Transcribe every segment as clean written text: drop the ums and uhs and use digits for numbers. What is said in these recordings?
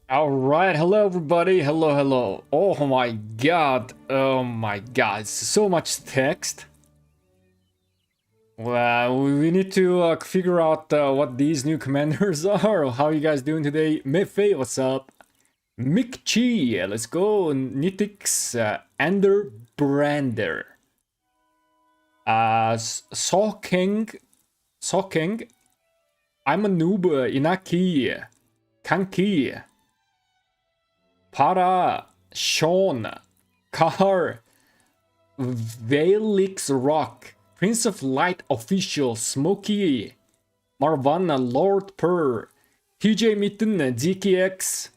All right, hello everybody. Hello. Oh my god. Oh my god. It's so much text. Well, we need to figure out what these new commanders are. How you guys doing today? Mefe, what's up? Mick Chi, let's go. Nitix, Ender Brander. Sokeng, I'm a noob, Inaki, Kanki. Para, Sean, Kahar, Velix Rock, Prince of Light Official, Smokey, Marvana, Lord Purr, TJ Mitten, GKX,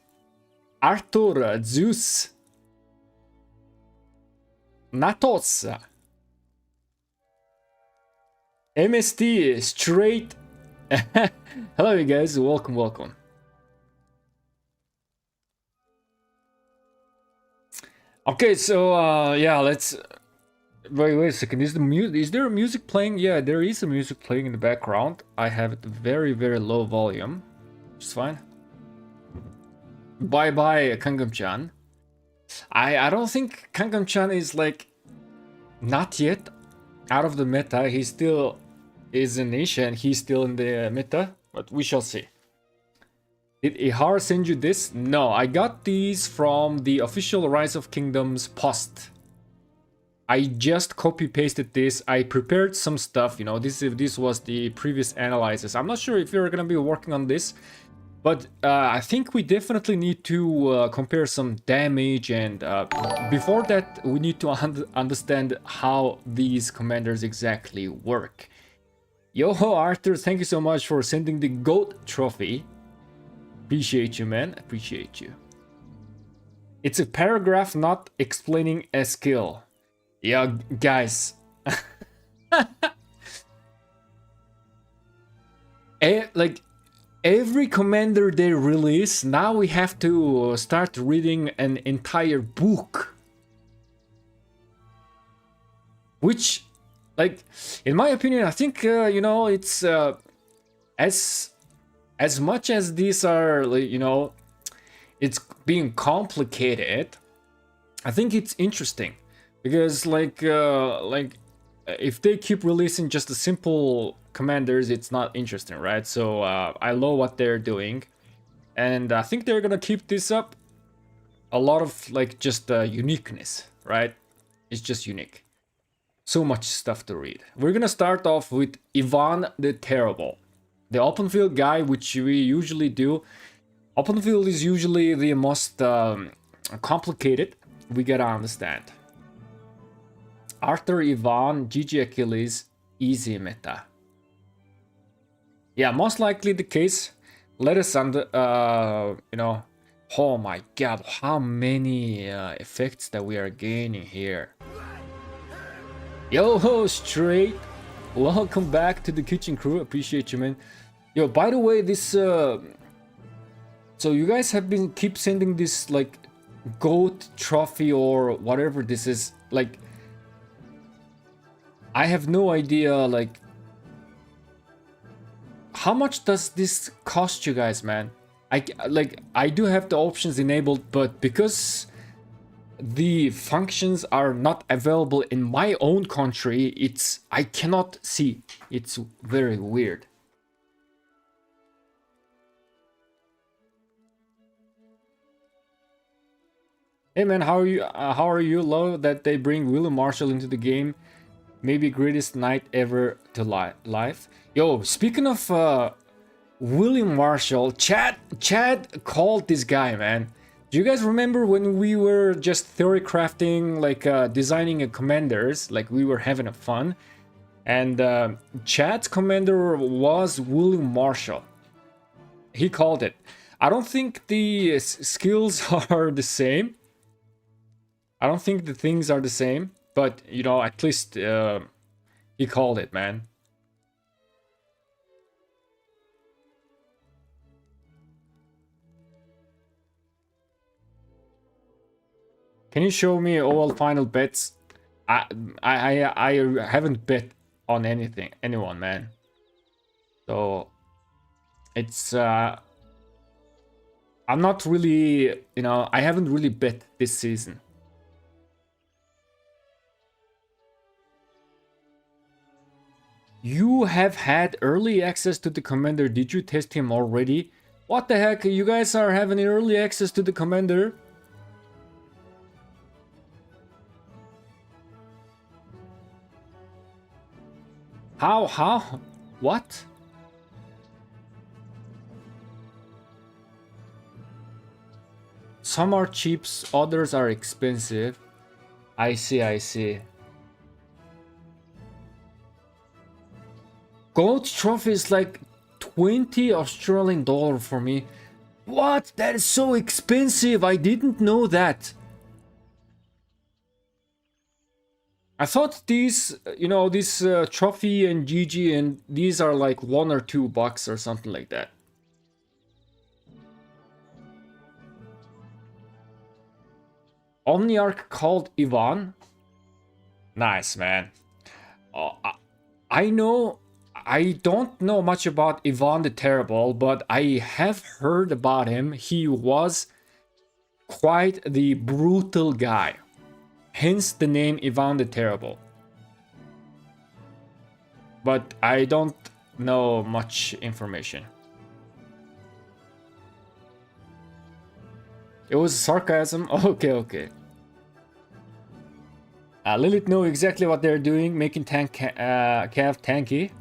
Arthur, Zeus, Natos, MST, Straight. Hello, you guys. Welcome. Okay, so yeah, let's wait a second. Is there music playing? Yeah, there is a music playing in the background. I have it very low volume. It's fine. Bye Kangam-chan. I don't think Kangam-chan is like not yet out of the meta. He still is a niche and he's still in the meta, but we shall see. Did Ihar send you this? No, I got these from the official Rise of Kingdoms post. I just copy pasted this. I prepared some stuff, you know, this was the previous analysis. I'm not sure if you're gonna be working on this, but I think we definitely need to compare some damage, and before that we need to understand how these commanders exactly work. Yo Arthur, thank you so much for sending the GOAT trophy. Appreciate you, man. Appreciate you. It's a paragraph not explaining a skill. Yeah, guys. Like every commander they release, now we have to start reading an entire book. Which, like, in my opinion, I think, you know, it's as much as these are, you know, it's being complicated, I think it's interesting because like if they keep releasing just the simple commanders, it's not interesting, right? So I love what they're doing, and I think they're gonna keep this up. A lot of like just uniqueness, right? It's just unique. So much stuff to read. We're gonna start off with Ivan the Terrible, the open field guy, which we usually do. Open field is usually the most complicated. We gotta understand. Arthur, Ivan, GG Achilles, easy meta. Yeah, most likely the case. Let us you know, oh my god, how many effects that we are gaining here. Yo, straight. Welcome back to the kitchen crew. Appreciate you, man. Yo, by the way, this so you guys have been keep sending this like GOAT trophy or whatever this is. Like, I have no idea, like, how much does this cost you guys, man? I do have the options enabled, but because the functions are not available in my own country, I cannot see. It's very weird. Hey man, how are you? Love that they bring William Marshall into the game. Maybe greatest knight ever to life. Yo, speaking of William Marshall, Chad called this guy, man. Do you guys remember when we were just theory crafting, like designing a commanders, like we were having a fun, and Chad's commander was William Marshall. He called it. I don't think the skills are the same. I don't think the things are the same, but you know, at least he called it, man. Can you show me all final bets? I haven't bet on anyone, man. So it's I'm not really, you know, I haven't really bet this season. You have had early access to the commander. Did you test him already? What the heck? You guys are having early access to the commander? How? How? What? Some are cheap, others are expensive. I see, I see. Gold trophy is like 20 Australian dollar for me. What? That is so expensive. I didn't know that. I thought these, you know, this trophy and GG and these are like $1 or $2 or something like that. Omniarch called Ivan. Nice, man. Oh, I know, I don't know much about Ivan the Terrible, but I have heard about him. He was quite the brutal guy. Hence the name Ivan the Terrible. But I don't know much information. It was sarcasm? Okay, okay. Lilith know exactly what they're doing, making CAV tanky.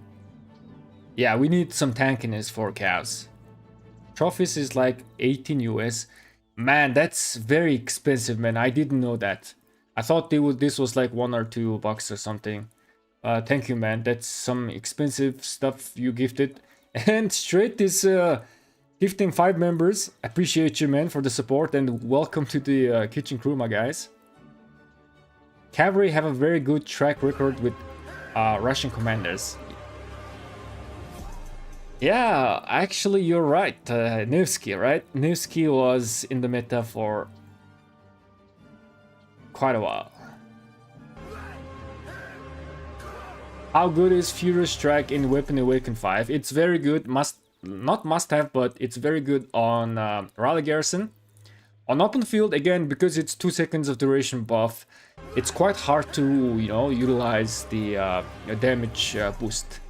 Yeah, we need some tankiness for CAVS. Trophies is like 18 US. Man, that's very expensive, man. I didn't know that. I thought this was like $1 or $2 or something. Thank you, man. That's some expensive stuff you gifted. And straight is gifting 5 members. Appreciate you, man, for the support, and welcome to the kitchen crew, my guys. Cavalry have a very good track record with Russian commanders. Yeah, actually, you're right. Nevsky, right? Nevsky was in the meta for quite a while. How good is Furious Strike in Weapon Awaken 5? It's very good. Not must have, but it's very good on Rally Garrison. On open field, again, because it's 2 seconds of duration buff, it's quite hard to, you know, utilize the damage boost.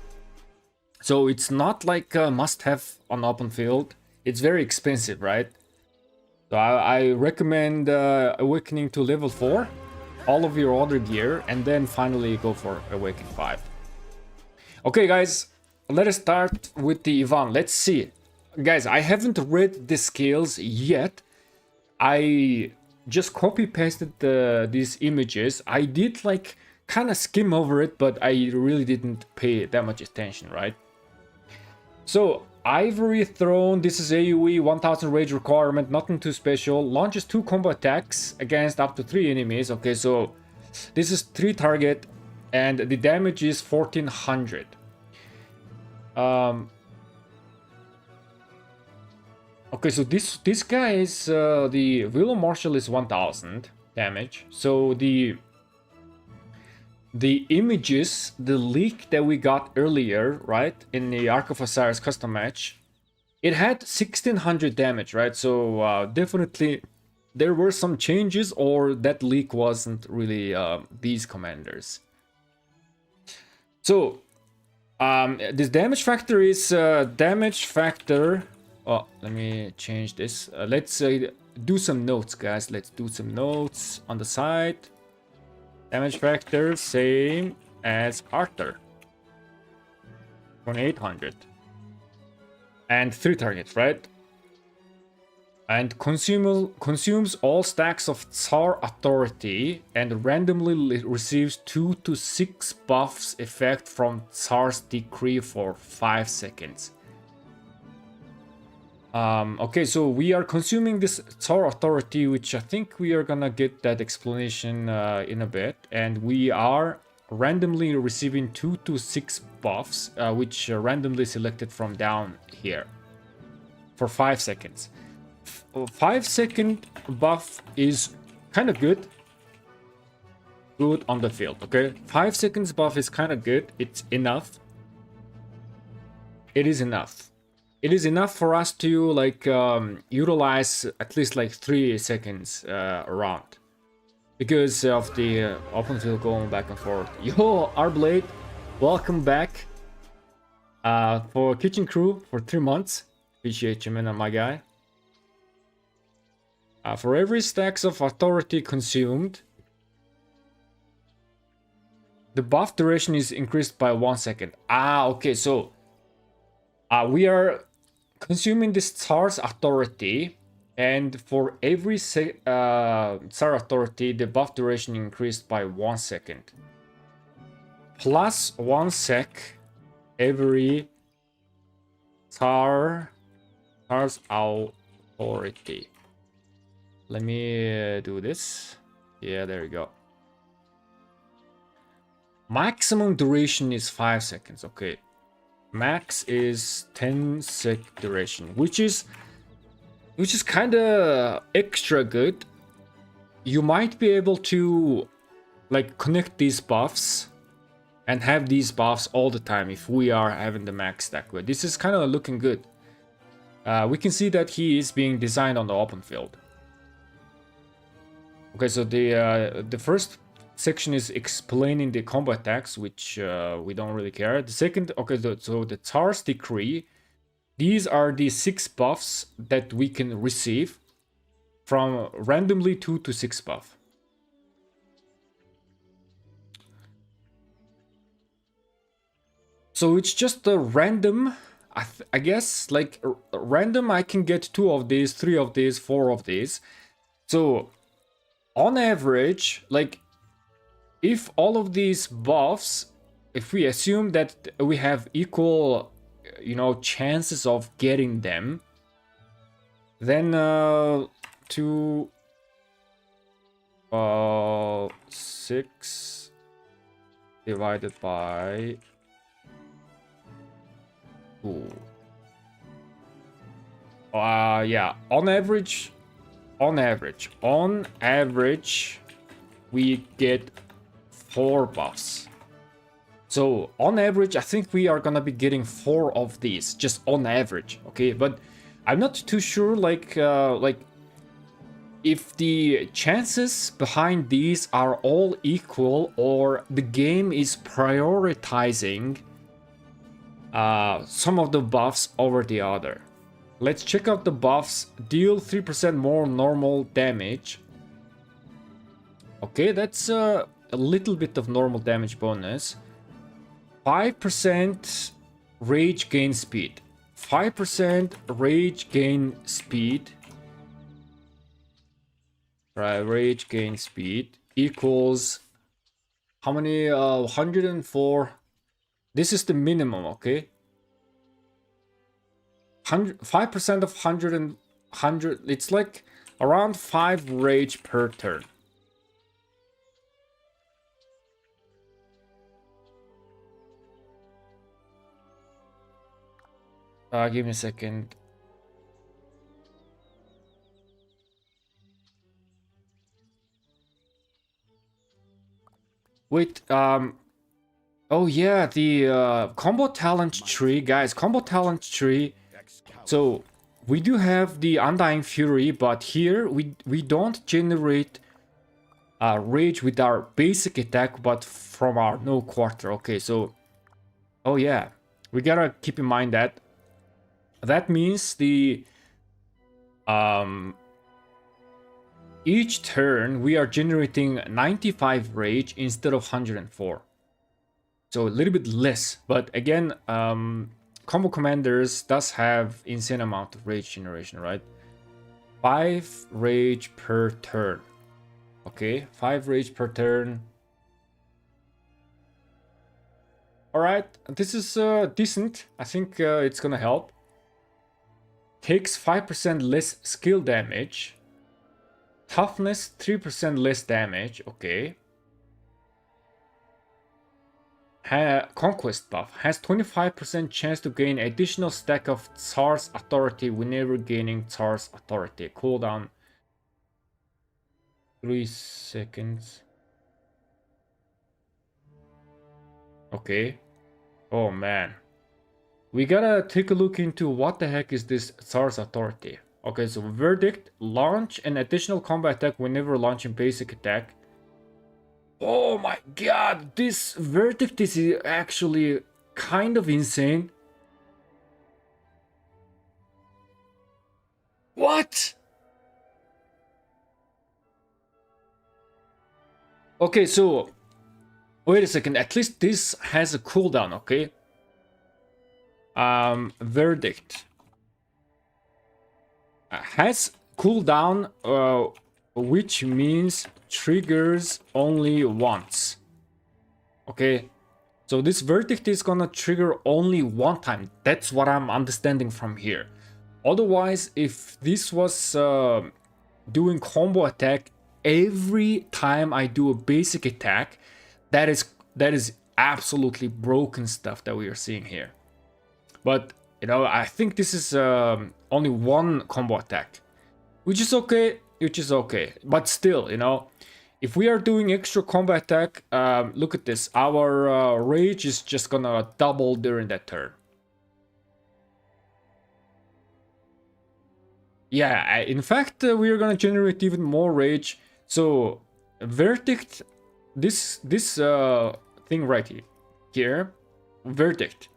So it's not like a must-have on open field. It's very expensive, right? So I recommend Awakening to level 4, all of your other gear, and then finally go for Awaken 5. Okay, guys, let us start with the Ivan. Let's see. Guys, I haven't read the skills yet. I just copy-pasted these images. I did like kind of skim over it, but I really didn't pay that much attention, right? So, Ivory Throne, this is AoE, 1000 rage requirement, nothing too special. Launches 2 combo attacks against up to 3 enemies. Okay, so this is 3 target and the damage is 1400. Okay, so this guy is the Willow Marshal is 1000 damage. So the images, the leak that we got earlier, right, in the Ark of Osiris custom match, it had 1600 damage, right? So definitely there were some changes, or that leak wasn't really these commanders. So this damage factor is damage factor. Oh, let me change this. Let's do some notes, guys. Let's do some notes on the side. Damage factor, same as Arthur. 2800. And 3 targets, right? And consumes all stacks of Tsar Authority and randomly receives 2 to 6 buffs effect from Tsar's decree for 5 seconds. Okay, so we are consuming this Tsar Authority, which I think we are gonna get that explanation in a bit. And we are randomly receiving 2 to 6 buffs, which are randomly selected from down here for 5 seconds. 5-second buff is kind of good. Good on the field, okay? 5 seconds buff is kind of good. It's enough. It is enough. it is enough for us to like utilize at least like 3 seconds around because of the open field going back and forth. Yo, Arblade, welcome back for Kitchen Crew for 3 months. Appreciate you, man, my guy. For every stacks of authority consumed, the buff duration is increased by 1 second. Okay, so we are consuming this Tsar's authority, and for every Tsar authority, the buff duration increased by 1 second. Plus 1 sec every Tsar's authority. Let me do this. Yeah, there you go. Maximum duration is 5 seconds. Okay. Max is 10 sec duration, which is kind of extra good. You might be able to like connect these buffs and have these buffs all the time if we are having the max stack. But this is kind of looking good. We can see that he is being designed on the open field. Okay, so the first section is explaining the combo attacks, which we don't really care. The second, okay, so the Tsar's Decree. These are the 6 buffs that we can receive from randomly 2 to 6 buff. So it's just a random, I guess, like random. I can get 2 of these, 3 of these, 4 of these. So on average, like if all of these buffs, if we assume that we have equal, you know, chances of getting them, then 6 divided by 2. Yeah, on average, we get 4 buffs. So on average, I think we are gonna be getting 4 of these, just on average, okay? But I'm not too sure, like if the chances behind these are all equal or the game is prioritizing some of the buffs over the other. Let's check out the buffs. Deal 3% more normal damage. Okay, that's a little bit of normal damage bonus. 5% rage gain speed. 5% rage gain speed. Right, rage gain speed equals how many? 104. This is the minimum, okay? 5% of 100. It's like around 5 rage per turn. Give me a second. Wait, oh yeah, the combo talent tree, guys, combo talent tree. So we do have the Undying Fury, but here we don't generate rage with our basic attack, but from our no quarter. Okay, so oh yeah, we gotta keep in mind that means the each turn we are generating 95 rage instead of 104. So a little bit less, but again, combo commanders does have insane amount of rage generation, right? 5 rage per turn. Okay, 5 rage per turn. Alright, this is decent. I think it's gonna help. Takes 5% less skill damage. Toughness, 3% less damage. Okay. Conquest buff. Has 25% chance to gain additional stack of Tsar's authority whenever gaining Tsar's authority. Cooldown 3 seconds. Okay. Oh man. we gotta take a look into what the heck is this Tsar's authority. Okay, so verdict, launch an additional combat attack whenever launching basic attack. Oh my god, this verdict is actually kind of insane. What? Okay, so wait a second, at least this has a cooldown, okay? Verdict has cooldown, which means triggers only once. Okay, so this verdict is gonna trigger only one time. That's what I'm understanding from here. Otherwise, if this was doing combo attack every time I do a basic attack, that is absolutely broken stuff that we are seeing here. But you know, I think this is only one combo attack, which is okay. But still, you know, if we are doing extra combo attack, look at this. Our rage is just gonna double during that turn. Yeah, in fact, we are gonna generate even more rage. So, verdict, this thing right here, verdict.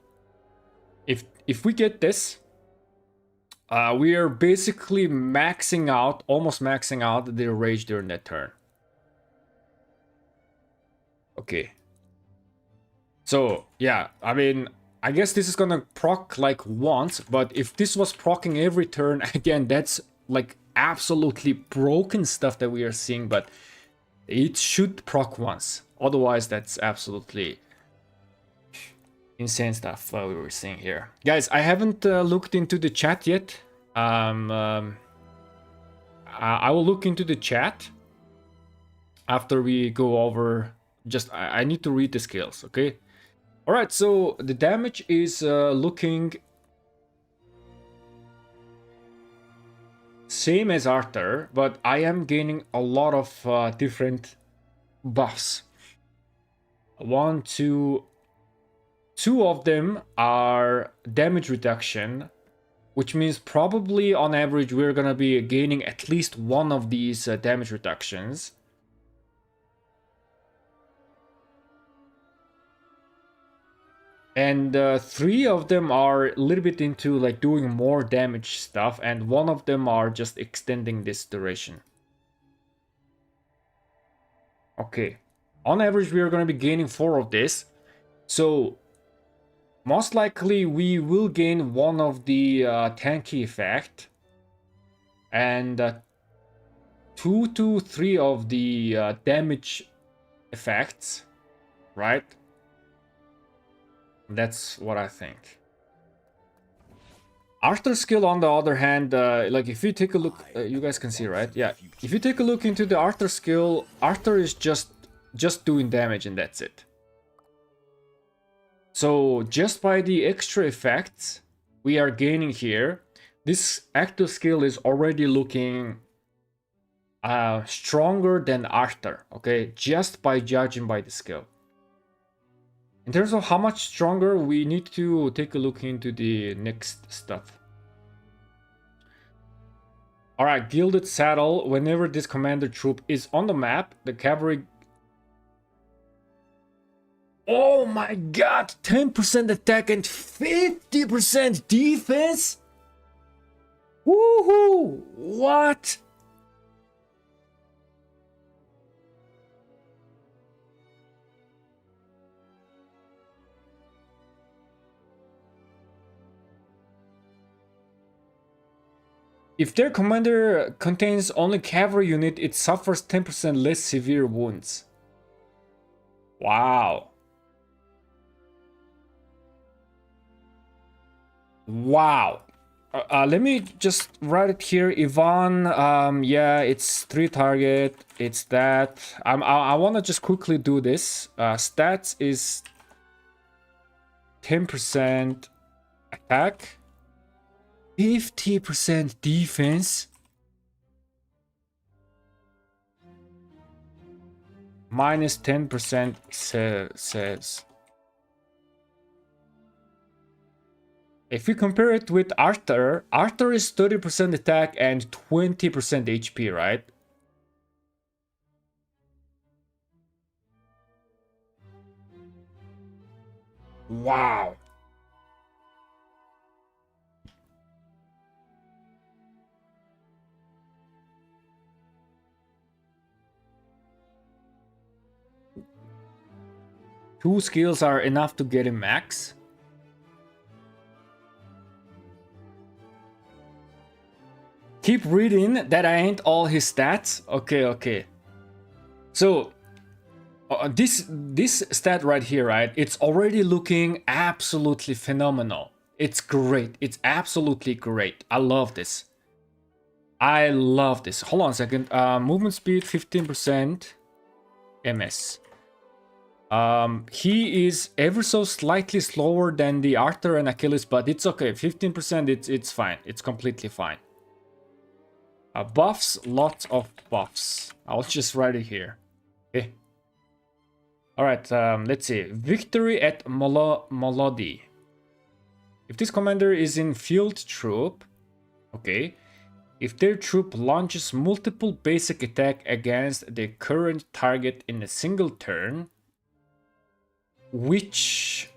If we get this, we are basically maxing out, almost maxing out the rage during that turn. Okay. So yeah, I mean, I guess this is gonna proc like once, but if this was procking every turn, again, that's like absolutely broken stuff that we are seeing, but it should proc once. Otherwise, that's absolutely insane stuff we were seeing here. Guys, I haven't looked into the chat yet. I will look into the chat after we go over. Just I need to read the skills, okay? All right, so the damage is looking same as Arthur, but I am gaining a lot of different buffs. Two of them are damage reduction, which means probably on average we're gonna be gaining at least one of these damage reductions. And three of them are a little bit into like doing more damage stuff, and one of them are just extending this duration. Okay, on average we are going to be gaining 4 of this, so most likely we will gain one of the tanky effect, and 2 to 3 of the damage effects, right? That's what I think. Arthur's skill, on the other hand, like if you take a look, you guys can see, right? Yeah, if you take a look into the Arthur skill, Arthur is just doing damage and that's it. So just by the extra effects we are gaining here, this active skill is already looking stronger than Arthur, okay? Just by judging by the skill. In terms of how much stronger, we need to take a look into the next stuff. Alright, Gilded Saddle. Whenever this commander troop is on the map, the cavalry... Oh my god! 10% attack and 50% defense? Woohoo! What? If their commander contains only cavalry unit, it suffers 10% less severe wounds. Wow. Wow. Let me just write it here. Ivan, yeah, it's 3 target. It's that. I want to just quickly do this. Stats is 10% attack. 50% defense. Minus 10% says. If we compare it with Arthur, Arthur is 30% attack and 20% HP, right? Wow. Two skills are enough to get him max. Keep reading, that ain't all his stats. Okay. So this stat right here, right? It's already looking absolutely phenomenal. It's great. It's absolutely great. I love this. Hold on a second. Movement speed 15%. MS. He is ever so slightly slower than the Arthur and Achilles, but it's okay. 15%, it's fine. It's completely fine. Buffs, lots of buffs. I'll just write it here. Okay. Alright, let's see. Victory at Molody. If this commander is in field troop, okay. If their troop launches multiple basic attack against the current target in a single turn, which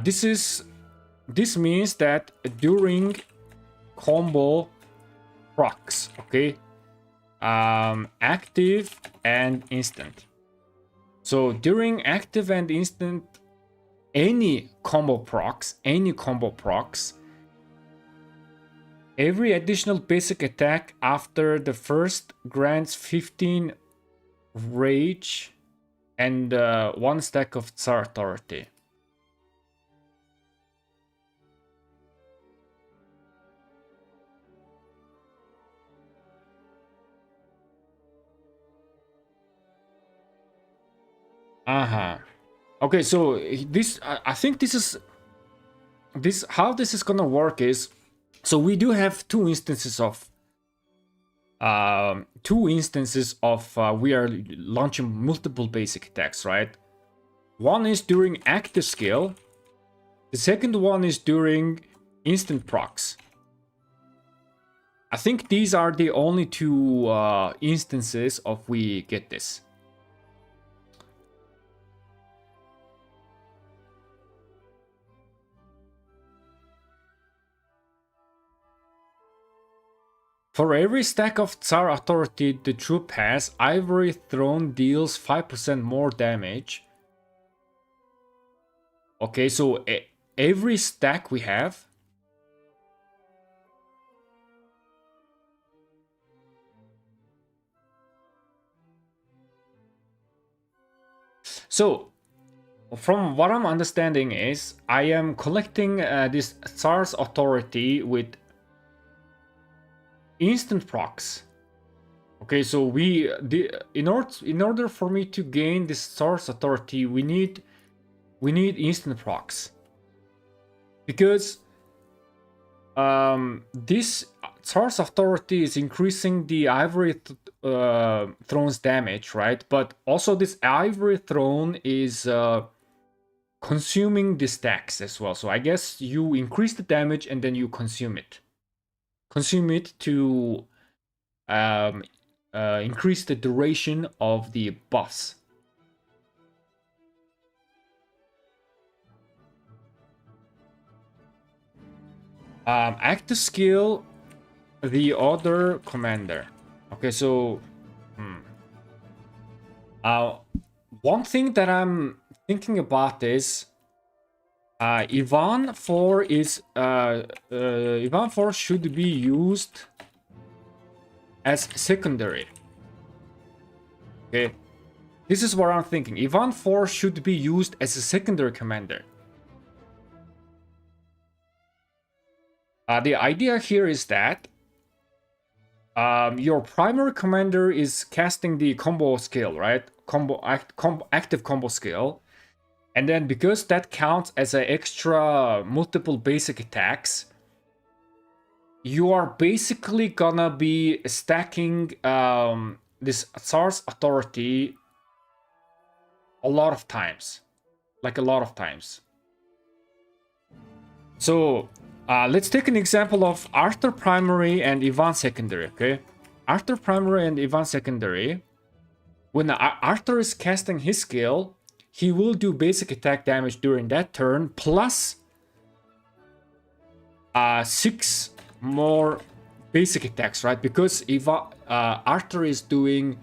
this means that during combo procs, okay, active and instant. So during active and instant, any combo procs, every additional basic attack after the first grants 15 rage and 1 stack of Tsar authority. Okay, so this I think this is how this is gonna work is, so we do have two instances of we are launching multiple basic attacks, right? One is during active skill, the second one is during instant procs. I think these are the only two instances of we get this. For every stack of Tsar authority the troop has, Ivory Throne deals 5% more damage. Okay, so every stack we have. So, from what I'm understanding is, I am collecting this Tsar's authority with instant procs. Okay, so in order for me to gain this Tsar's authority, we need instant procs, because this Tsar's authority is increasing the Ivory Throne's damage, right? But also this Ivory Throne is consuming the stacks as well. So I guess you increase the damage and then you consume it. Consume it to increase the duration of the buffs. Active skill, the other commander. Okay, so one thing that I'm thinking about is Ivan 4 is Ivan 4 should be used as secondary. Okay, this is what I'm thinking. Ivan 4 should be used as a secondary commander. The idea here is that your primary commander is casting the combo skill, right? Active combo skill. And then because that counts as an extra multiple basic attacks, you are basically gonna be stacking this Tsar's authority a lot of times. Like a lot of times. So Let's take an example of Arthur primary and Ivan secondary, okay? Arthur primary and Ivan secondary. When Arthur is casting his skill, he will do basic attack damage during that turn, plus 6 more basic attacks, right? Because if Arthur is doing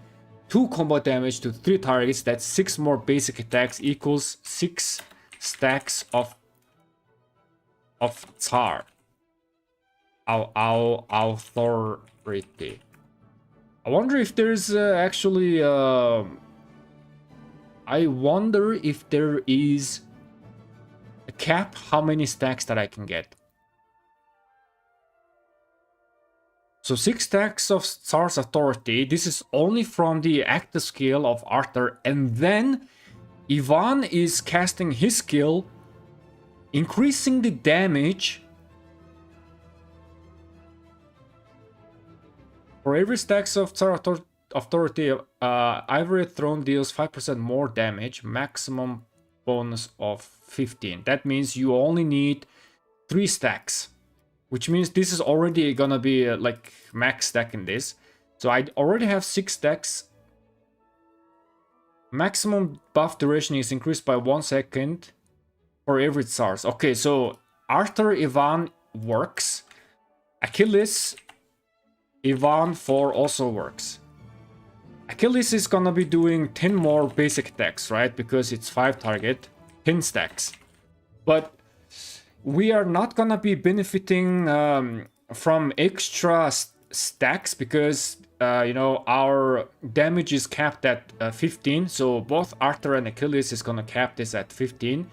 2 combo damage to 3 targets, that's 6 more basic attacks equals 6 stacks of Tsar. Our authority. I wonder if there's actually I wonder if there is a cap how many stacks that I can get. So 6 stacks of Tsar's authority. This is only from the active skill of Arthur, and then Ivan is casting his skill, increasing the damage for every stacks of Tsar authority. Ivory Throne deals 5% more damage, maximum bonus of 15. That means you only need 3 stacks, which means this is already gonna be like max stack in this. So I already have 6 stacks. Maximum buff duration is increased by 1 second for every Tsars. Okay, so Arthur Ivan works. Achilles Ivan 4 also works. Achilles is gonna be doing 10 more basic attacks, right? Because it's 5 target, 10 stacks. But we are not gonna be benefiting from extra stacks because you know, our damage is capped at 15. So both Arthur and Achilles is gonna cap this at 15,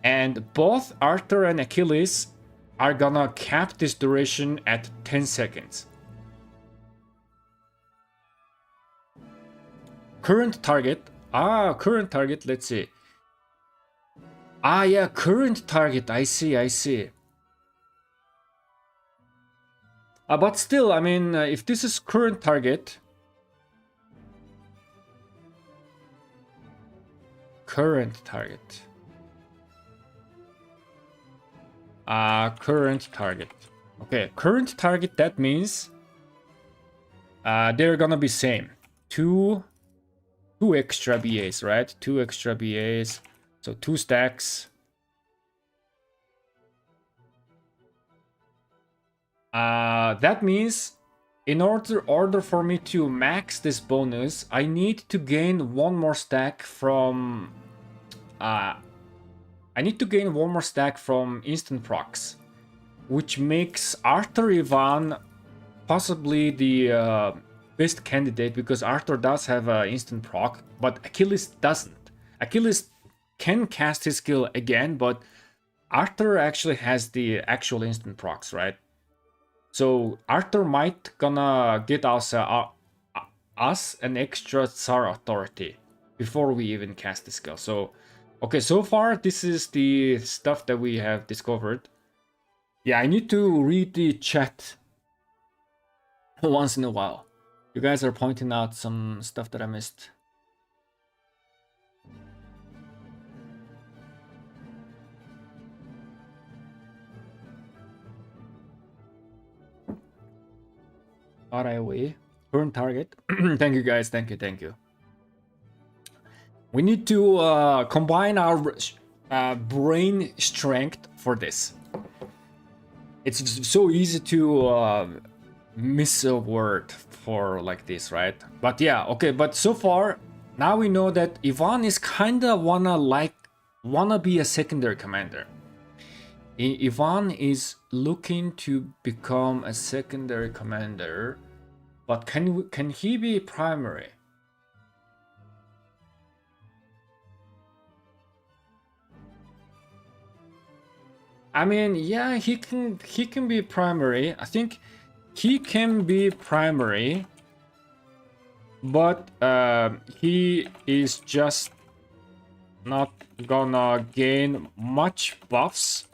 and both Arthur and Achilles are gonna cap this duration at 10 seconds. Current target. Current target. Let's see. Yeah, current target. I see. But still, I mean, if this is current target. Current target. Current target. Okay, current target, that means they're gonna be same. Two extra BAs, right? 2 extra BAs. So 2 stacks. That means in order for me to max this bonus, I need to gain 1 more stack from instant procs, which makes Arthur Ivan possibly the best candidate, because Arthur does have an instant proc, but Achilles doesn't. Achilles can cast his skill again, but Arthur actually has the actual instant procs, right? So Arthur might gonna get us an extra Tsar authority before we even cast the skill. So, okay, so far this is the stuff that we have discovered. Yeah, I need to read the chat once in a while. You guys are pointing out some stuff that I missed. RIOE. Current target. Thank you guys. Thank you. We need to combine our brain strength for this. It's so easy to miss a word for like this, right? But yeah, okay. But so far, now we know that Ivan is kinda wanna be a secondary commander. Ivan is looking to become a secondary commander, but can he be primary? I mean, yeah, he can be primary. I think he can be primary, but he is just not gonna gain much buffs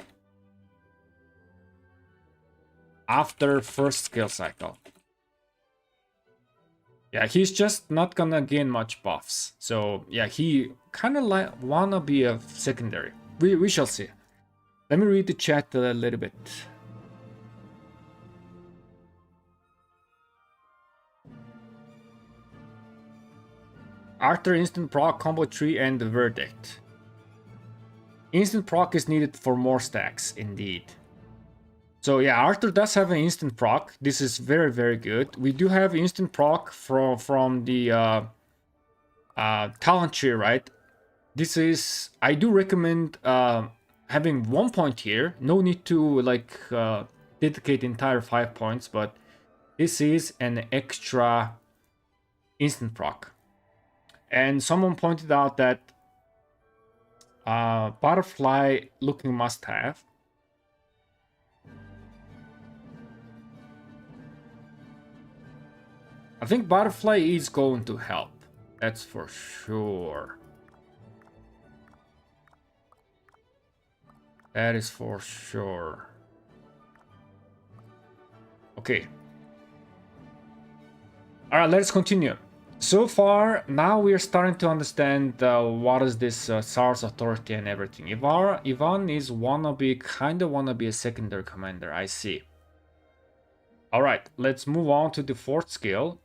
after first skill cycle. Yeah, he's just not gonna gain much buffs. So yeah, he kind of wanna be a secondary. We shall see. Let me read the chat a little bit. Arthur instant proc, combo tree, and the verdict. Instant proc is needed for more stacks, indeed. So yeah, Arthur does have an instant proc. This is very, very good. We do have instant proc from the talent tree, right? This is, I do recommend having 1 point here. No need to like dedicate entire 5 points, but this is an extra instant proc. And someone pointed out that butterfly looking must have. I think butterfly is going to help. That's for sure. That is for sure. Okay. Alright, let's continue. So far, now we are starting to understand what is this SARS authority and everything. Ivan is kinda wanna be a secondary commander, I see. Alright, let's move on to the 4th skill.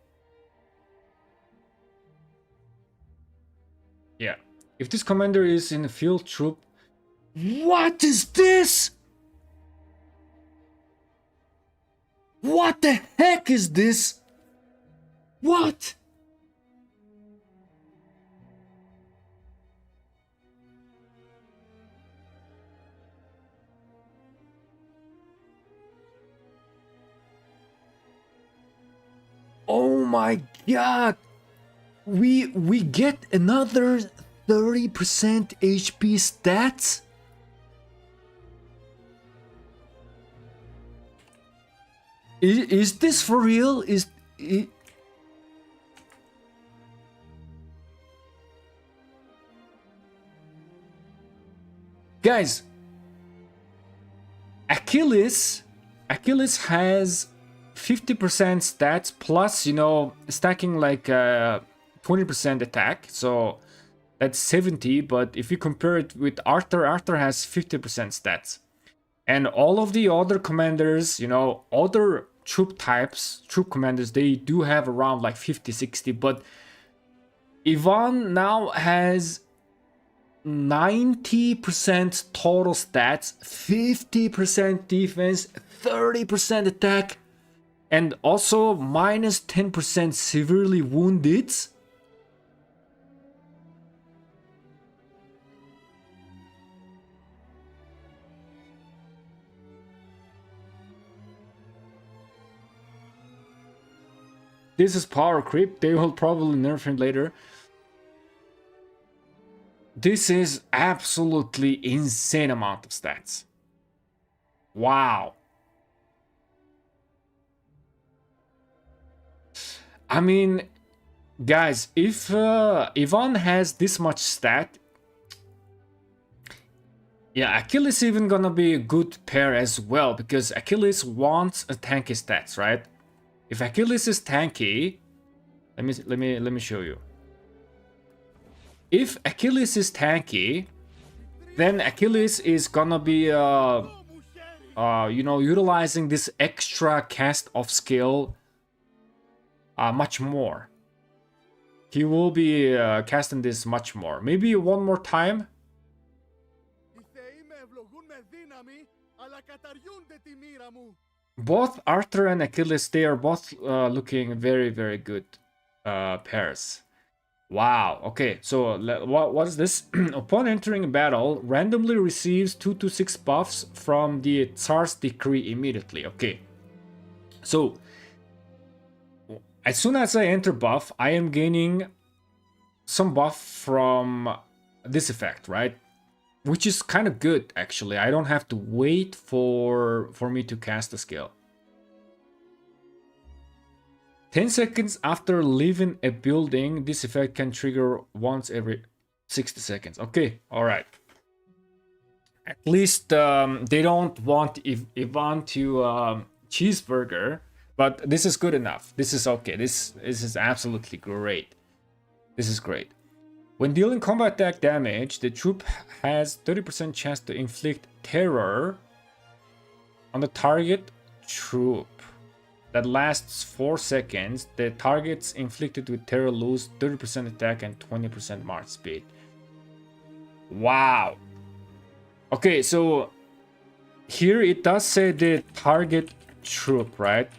Yeah. If this commander is in a field troop... What is this? What the heck is this? What? Oh my god! We get another 30% HP stats? Is this for real? Guys, Achilles has 50% stats plus, you know, stacking like 20% attack, so that's 70. But if you compare it with Arthur has 50% stats. And all of the other commanders, you know, other troop types, troop commanders, they do have around like 50, 60. But Ivan now has 90% total stats, 50% defense, 30% attack, and also minus 10% severely wounded. This is power creep. They will probably nerf him later. This is absolutely insane amount of stats. Wow. I mean, guys, if Ivan has this much stat, yeah, Achilles even gonna be a good pair as well, because Achilles wants a tanky stats, right? If Achilles is tanky, let me show you. If Achilles is tanky, then Achilles is gonna be you know, utilizing this extra cast of skill much more. He will be casting this much more. Maybe one more time. Both Arthur and Achilles, they are both looking very, very good pairs. Wow. Okay, so what is this? Upon entering battle, randomly receives 2 to 6 buffs from the Tsar's decree immediately. Okay. So, as soon as I enter buff, I am gaining some buff from this effect, right? Which is kind of good, actually. I don't have to wait for me to cast the skill. 10 seconds after leaving a building, this effect can trigger once every 60 seconds. Okay, alright. At least they don't want Ivan to cheeseburger, but this is good enough. This is okay. This is absolutely great. This is great. When dealing combat attack damage, the troop has 30% chance to inflict terror on the target troop. that lasts 4 seconds. The targets inflicted with terror lose 30% attack and 20% march speed. Wow. Okay, so here it does say the target troop, right?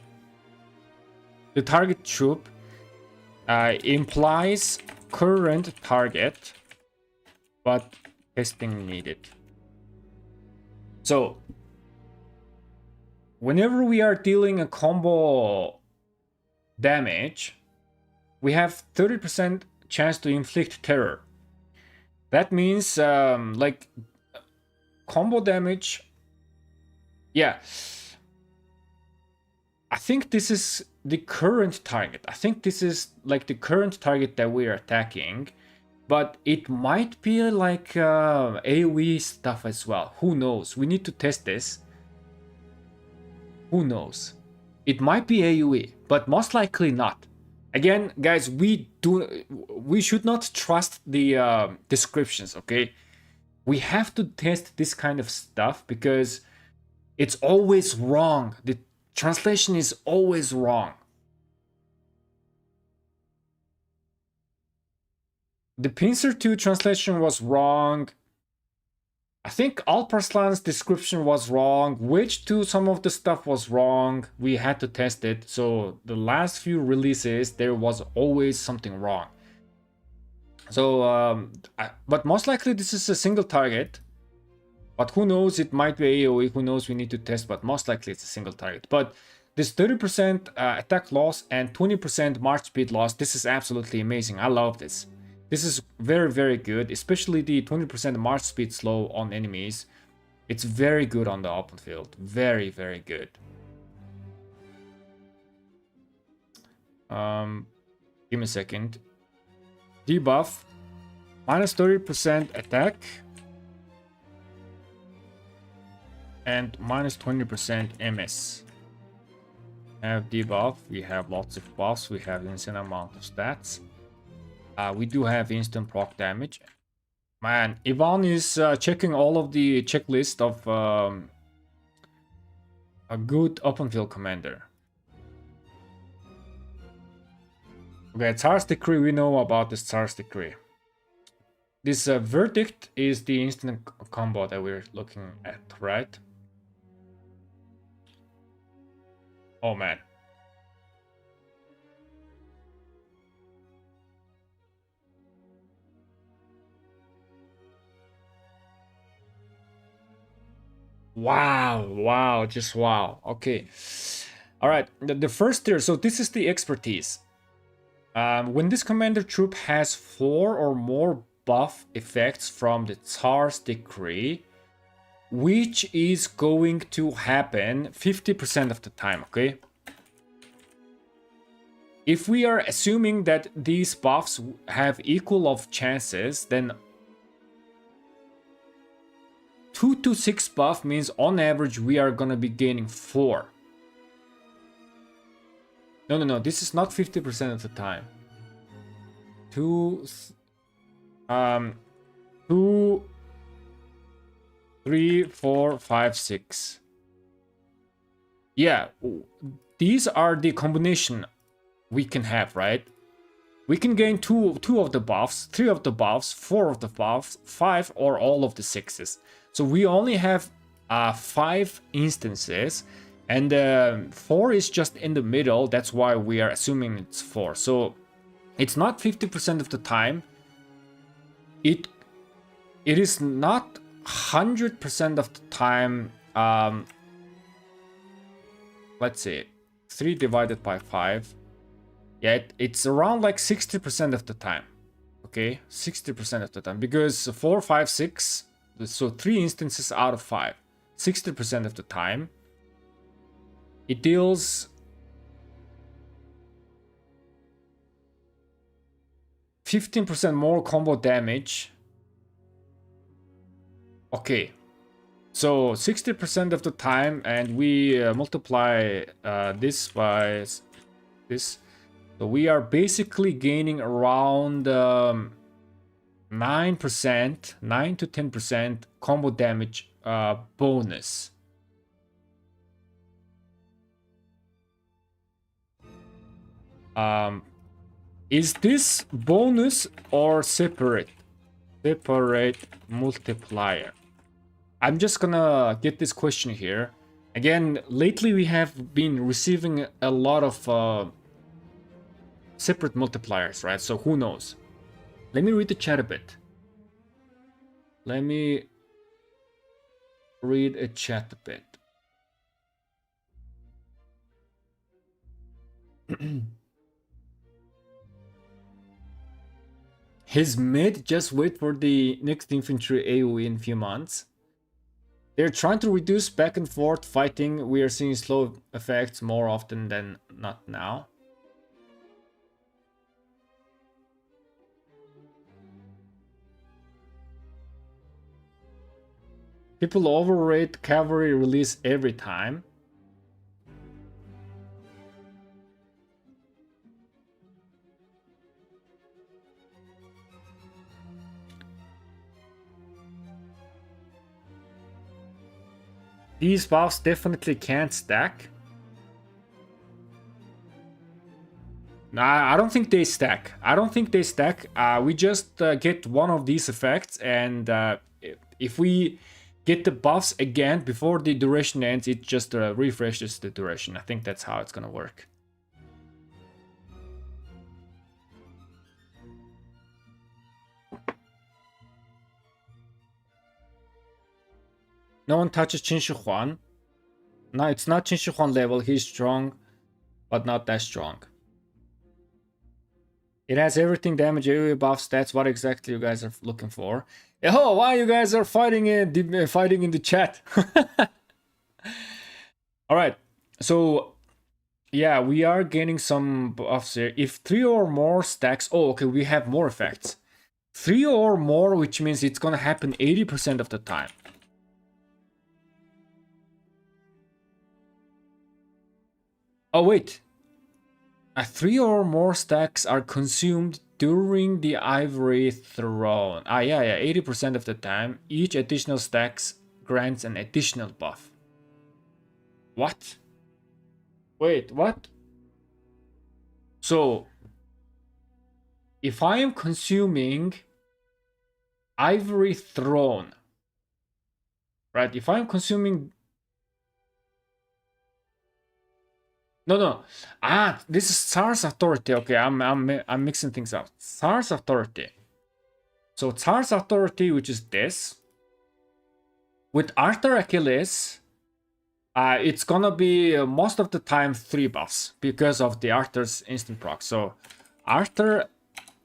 The target troop implies current target, but testing needed. So whenever we are dealing a combo damage, we have 30% chance to inflict terror. That means like combo damage. Yeah, I think this is the current target. I think this is like the current target that we are attacking, but it might be like AoE stuff as well. Who knows? We need to test this. Who knows? It might be AoE, but most likely not. Again, guys, we should not trust the descriptions, okay? We have to test this kind of stuff because it's always wrong. The translation is always wrong. The Pincer 2 translation was wrong. I think Alparslan's description was wrong. Witch 2, some of the stuff was wrong. We had to test it. So the last few releases, there was always something wrong. So, but most likely this is a single target. But who knows, it might be AoE, who knows, we need to test, but most likely it's a single target. But this 30% attack loss and 20% march speed loss, this is absolutely amazing. I love this. This is very, very good, especially the 20% march speed slow on enemies. It's very good on the open field. Very, very good. Give me a second. Debuff, minus 30% attack. And minus 20% MS. Have debuff, we have lots of buffs, we have insane amount of stats. We do have instant proc damage. Man, Ivan is checking all of the checklist of a good open field commander. Okay, Tsar's Decree, we know about this Tsar's Decree. This Verdict is the instant combo that we're looking at, right? Oh man. Wow, just wow. Okay. All right, the first tier, so this is the expertise. When this commander troop has 4 or more buff effects from the Tsar's Decree, which is going to happen 50% of the time, okay? If we are assuming that these buffs have equal of chances, then 2 to 6 buff means on average we are gonna be gaining 4. No, this is not 50% of the time. 2, 3, 4, 5, 6. Yeah, these are the combination we can have, right? We can gain two of the buffs, 3 of the buffs, 4 of the buffs, 5 or all of the 6s. So we only have 5 instances, and 4 is just in the middle. That's why we are assuming it's 4. So it's not 50% of the time. It is not 100% of the time. Let's see, 3 divided by 5. Yeah, it's around like 60% of the time. Okay, 60% of the time, because 4, 5, 6. So 3 instances out of 5, 60% of the time, it deals 15% more combo damage. Okay, so 60% of the time, and we multiply this by this, so we are basically gaining around 9%, 9 to 10% combo damage bonus. Is this bonus or separate? Separate multiplier. I'm just gonna get this question here. Again, lately we have been receiving a lot of separate multipliers, right? So who knows? Let me read the chat a bit. Let me read a chat a bit. His mid, just wait for the next infantry AoE in a few months. They're trying to reduce back and forth fighting. We are seeing slow effects more often than not now. People overrate cavalry release every time. These buffs definitely can't stack. Nah, I don't think they stack. I don't think they stack. We just get one of these effects, and if we get the buffs again before the duration ends, it just refreshes the duration. I think that's how it's gonna work. No one touches Qin Shi Huan. No, it's not Qin Shi Huan level. He's strong, but not that strong. It has everything, damage, AoE buffs. That's what exactly you guys are looking for. Oh, why you guys are fighting in the chat? All right, so yeah, we are gaining some buffs here. If 3 or more stacks, oh, okay, we have more effects. 3 or more, which means it's gonna happen 80% of the time. Oh wait, 3 or more stacks are consumed during the Ivory Throne. Yeah, 80% of the time. Each additional stacks grants an additional buff. What? Wait, what? So, if I am consuming Ivory Throne, right? If I'm consuming... No. This is Tsar's authority. Okay, I'm mixing things up. Tsar's authority. So Tsar's authority, which is this, with Arthur Achilles, it's gonna be most of the time 3 buffs because of the Arthur's instant proc. So Arthur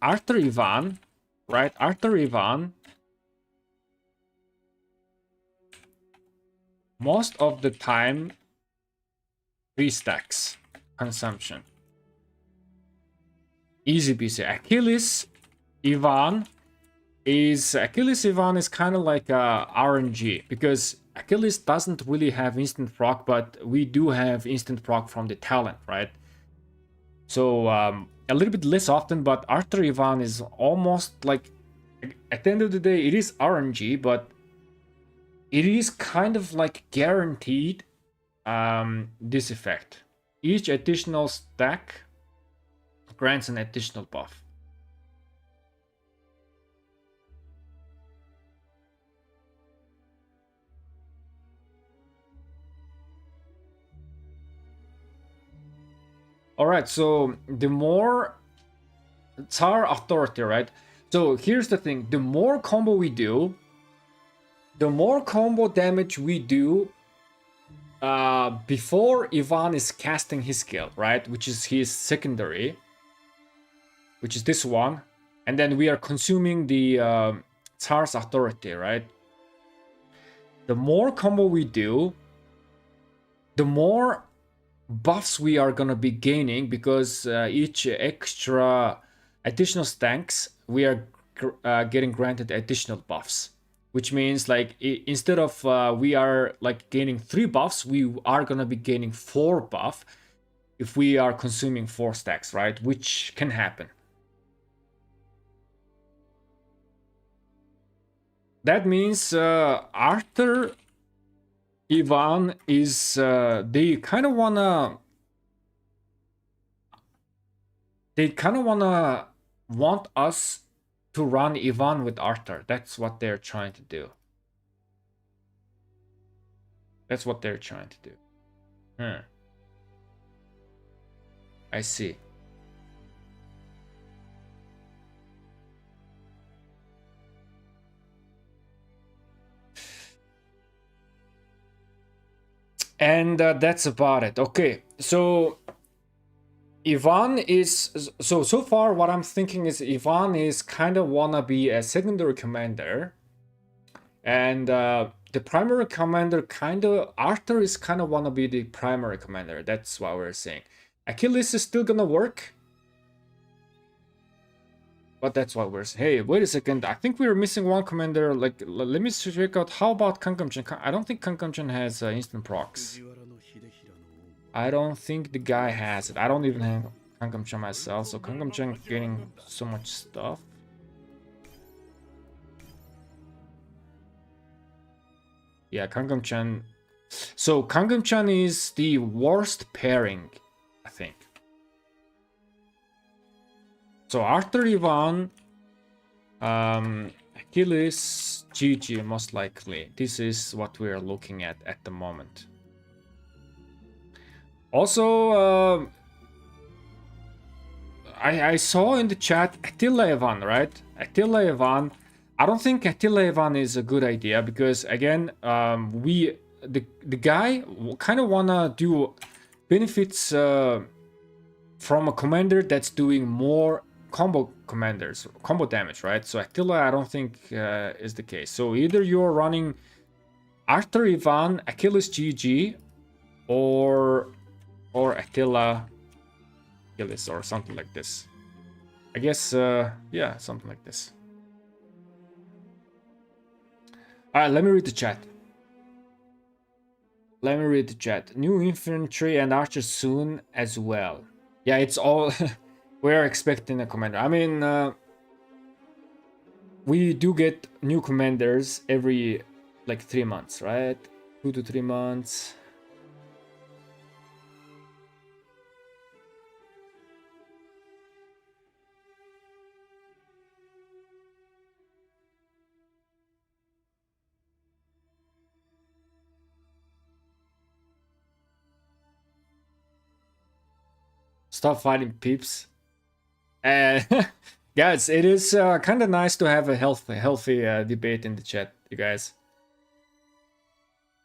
Ivan, right? Arthur Ivan, most of the time 3 stacks consumption. Easy peasy. Achilles Ivan is kind of like RNG, because Achilles doesn't really have instant proc, but we do have instant proc from the talent, right? So a little bit less often, but Arthur Ivan is almost like, at the end of the day, it is RNG, but it is kind of like guaranteed this effect. Each additional stack grants an additional buff. All right, so the more Tsar authority, right? So here's the thing: the more combo we do, the more combo damage we do before Ivan is casting his skill, right? Which is his secondary, which is this one, and then we are consuming the Tsar's authority, right? The more combo we do, the more buffs we are gonna be gaining, because each extra additional stacks we are getting granted additional buffs, which means like instead of we are like gaining 3 buffs, we are gonna be gaining 4 buff if we are consuming 4 stacks, right? Which can happen. That means Arthur Ivan is they kind of wanna They kind of want us to run Ivan with Arthur. That's what they're trying to do. That's what they're trying to do. I see. And that's about it. Okay, so Ivan is so far. What I'm thinking is Ivan is kind of wanna be a secondary commander, and the primary commander Arthur is kind of wanna be the primary commander. That's what we're saying. Achilles is still gonna work, but that's what we're saying. Hey, wait a second. I think we were missing one commander. Like, let me check out. How about Kankamchan? I don't think Kankamchan has instant procs. I don't think the guy has it. I don't even have Kankamchan myself, so Kankamchan getting so much stuff. Yeah, Kankamchan. So Kankamchan is the worst pairing, I think. So Arthur Ivan, Achilles, GG most likely. This is what we are looking at the moment. Also, I saw in the chat Attila Ivan, right? Attila Ivan. I don't think Attila Ivan is a good idea because again, the guy kind of wanna do benefits from a commander that's doing more combo damage, right? So Attila, I don't think is the case. So either you're running Arthur Ivan, Achilles GG, or Attila Achilles or something like this. I guess yeah, something like this. All right, let me read the chat. New infantry and archers soon as well. Yeah, it's all we're expecting a commander. I mean, we do get new commanders every like 3 months, right? 2 to 3 months. Stop fighting peeps. Guys, it is kind of nice to have a healthy debate in the chat, you guys.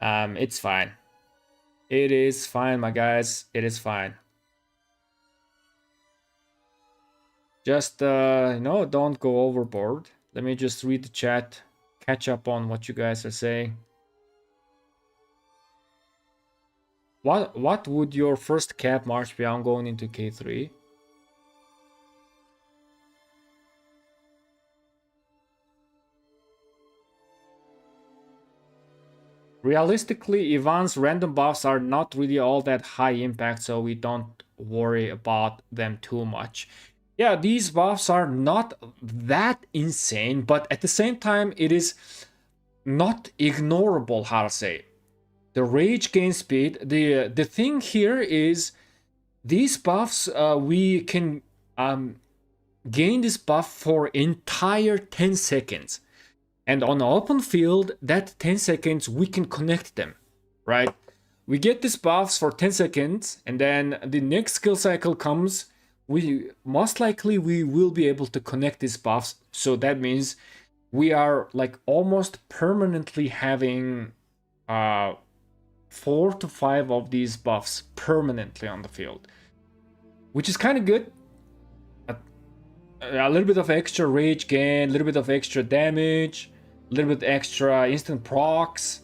It's fine. It is fine, my guys. It is fine. Just don't go overboard. Let me just read the chat, catch up on what you guys are saying. What would your first cap march be on going into K3? Realistically, Ivan's random buffs are not really all that high impact, so we don't worry about them too much. Yeah, these buffs are not that insane, but at the same time, it is not ignorable, how to say. The rage gain speed, the thing here is these buffs, we can gain this buff for entire 10 seconds. And on open field, that 10 seconds, we can connect them, right? We get these buffs for 10 seconds, and then the next skill cycle comes. Most likely we will be able to connect these buffs. So that means we are like almost permanently having 4 to 5 of these buffs permanently on the field, which is kind of good. A little bit of extra rage gain, a little bit of extra damage, a little bit extra instant procs.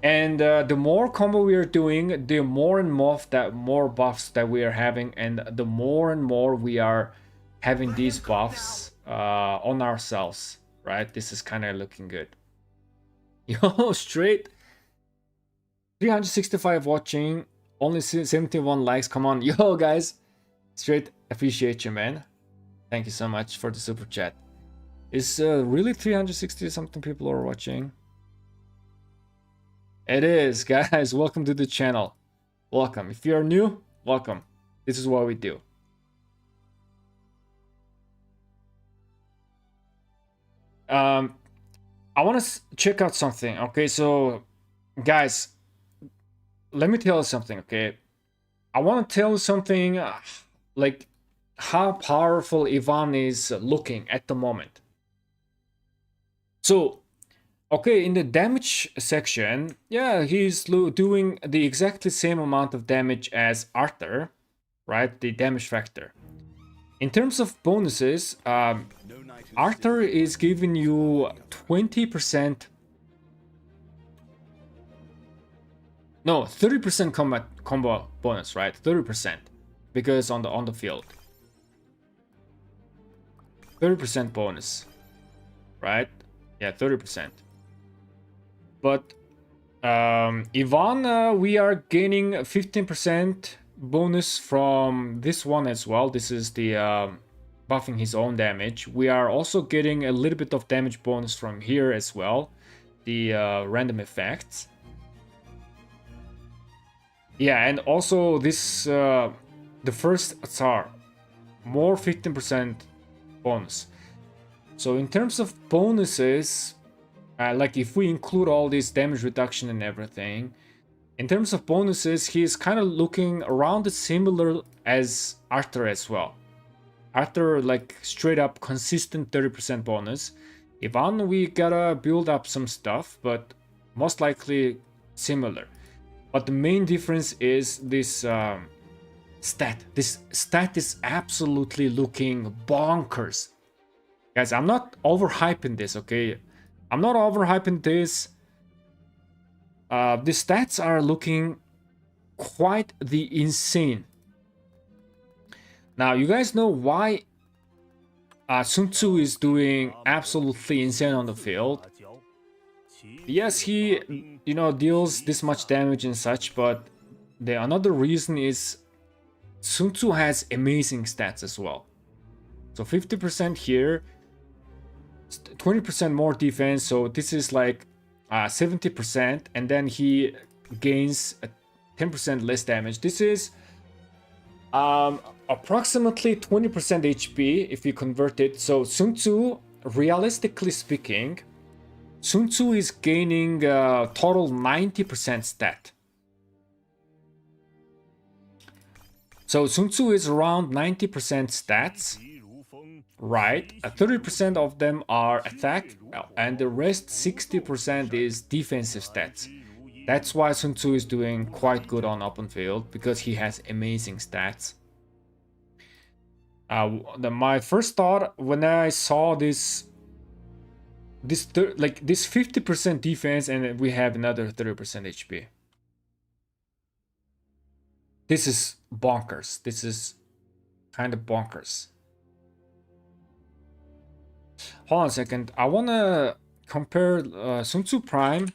And the more combo we are doing, the more and more buffs that we are having, and the more and more we are having these buffs on ourselves, right? This is kind of looking good. Yo, straight 365 watching, only 71 likes. Come on, yo guys, straight appreciate you, man. Thank you so much for the super chat. Is really 360 something people are watching? It is, guys. Welcome to the channel. Welcome. If you're new, welcome. This is what we do. I want to check out something. Okay, so guys, let me tell you something. Okay, I want to tell you something, like how powerful Ivan is looking at the moment. So, okay, in the damage section, yeah, he's doing the exactly same amount of damage as Arthur, right? The damage factor. In terms of bonuses, Arthur is giving you 20%, no, 30% combo bonus, right? 30%, because on the field, 30% bonus, right? Yeah, 30%. But Ivan, we are gaining 15% bonus from this one as well. This is the buffing his own damage. We are also getting a little bit of damage bonus from here as well, the random effects. Yeah, and also this the first Tsar, more 15% bonus. So in terms of bonuses, like if we include all this damage reduction and everything, in terms of bonuses, he's kind of looking around similar as Arthur as well. Arthur, like straight up consistent 30% bonus. Ivan, we gotta build up some stuff, but most likely similar. But the main difference is this stat. This stat is absolutely looking bonkers. Guys, I'm not overhyping this, okay? I'm not overhyping this. The stats are looking quite the insane. Now, you guys know why Sun Tzu is doing absolutely insane on the field. Yes, he, deals this much damage and such, but the another reason is Sun Tzu has amazing stats as well. So 50% here, 20% more defense, so this is like 70%, and then he gains 10% less damage. This is approximately 20% HP if you convert it. So Sun Tzu, realistically speaking, Sun Tzu is gaining total 90% stat. So Sun Tzu is around 90% stats, right? 30% of them are attack, and the rest 60% is defensive stats. That's why Sun Tzu is doing quite good on open field, because he has amazing stats. My first thought when I saw this 50% defense and we have another 30% HP. This is bonkers. This is kind of bonkers. Hold on a second. I want to compare Sun Tzu Prime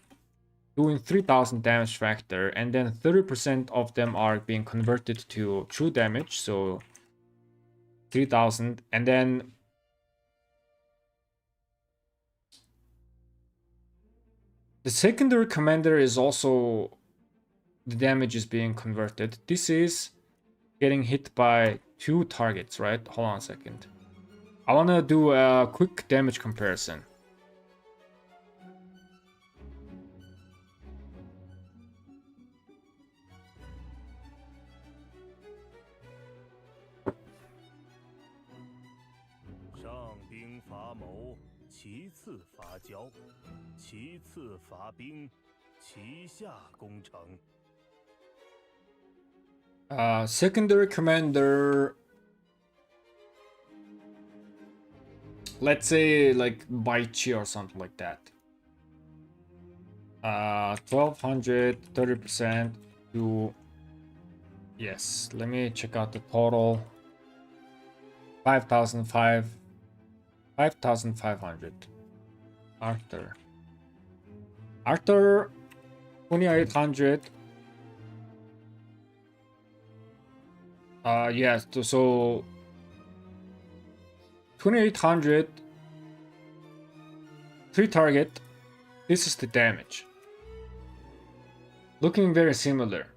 doing 3000 damage factor, and then 30% of them are being converted to true damage, so 3000, and then the secondary commander is also, the damage is being converted. This is getting hit by 2 targets, right? Hold on a second. I want to do a quick damage comparison. Secondary commander, let's say like Baichi or something like that. 1200, 30% to, yes, let me check out the total. 5,500. Arthur 2800. Yes, so 2800, 3 target. This is the damage. Looking very similar.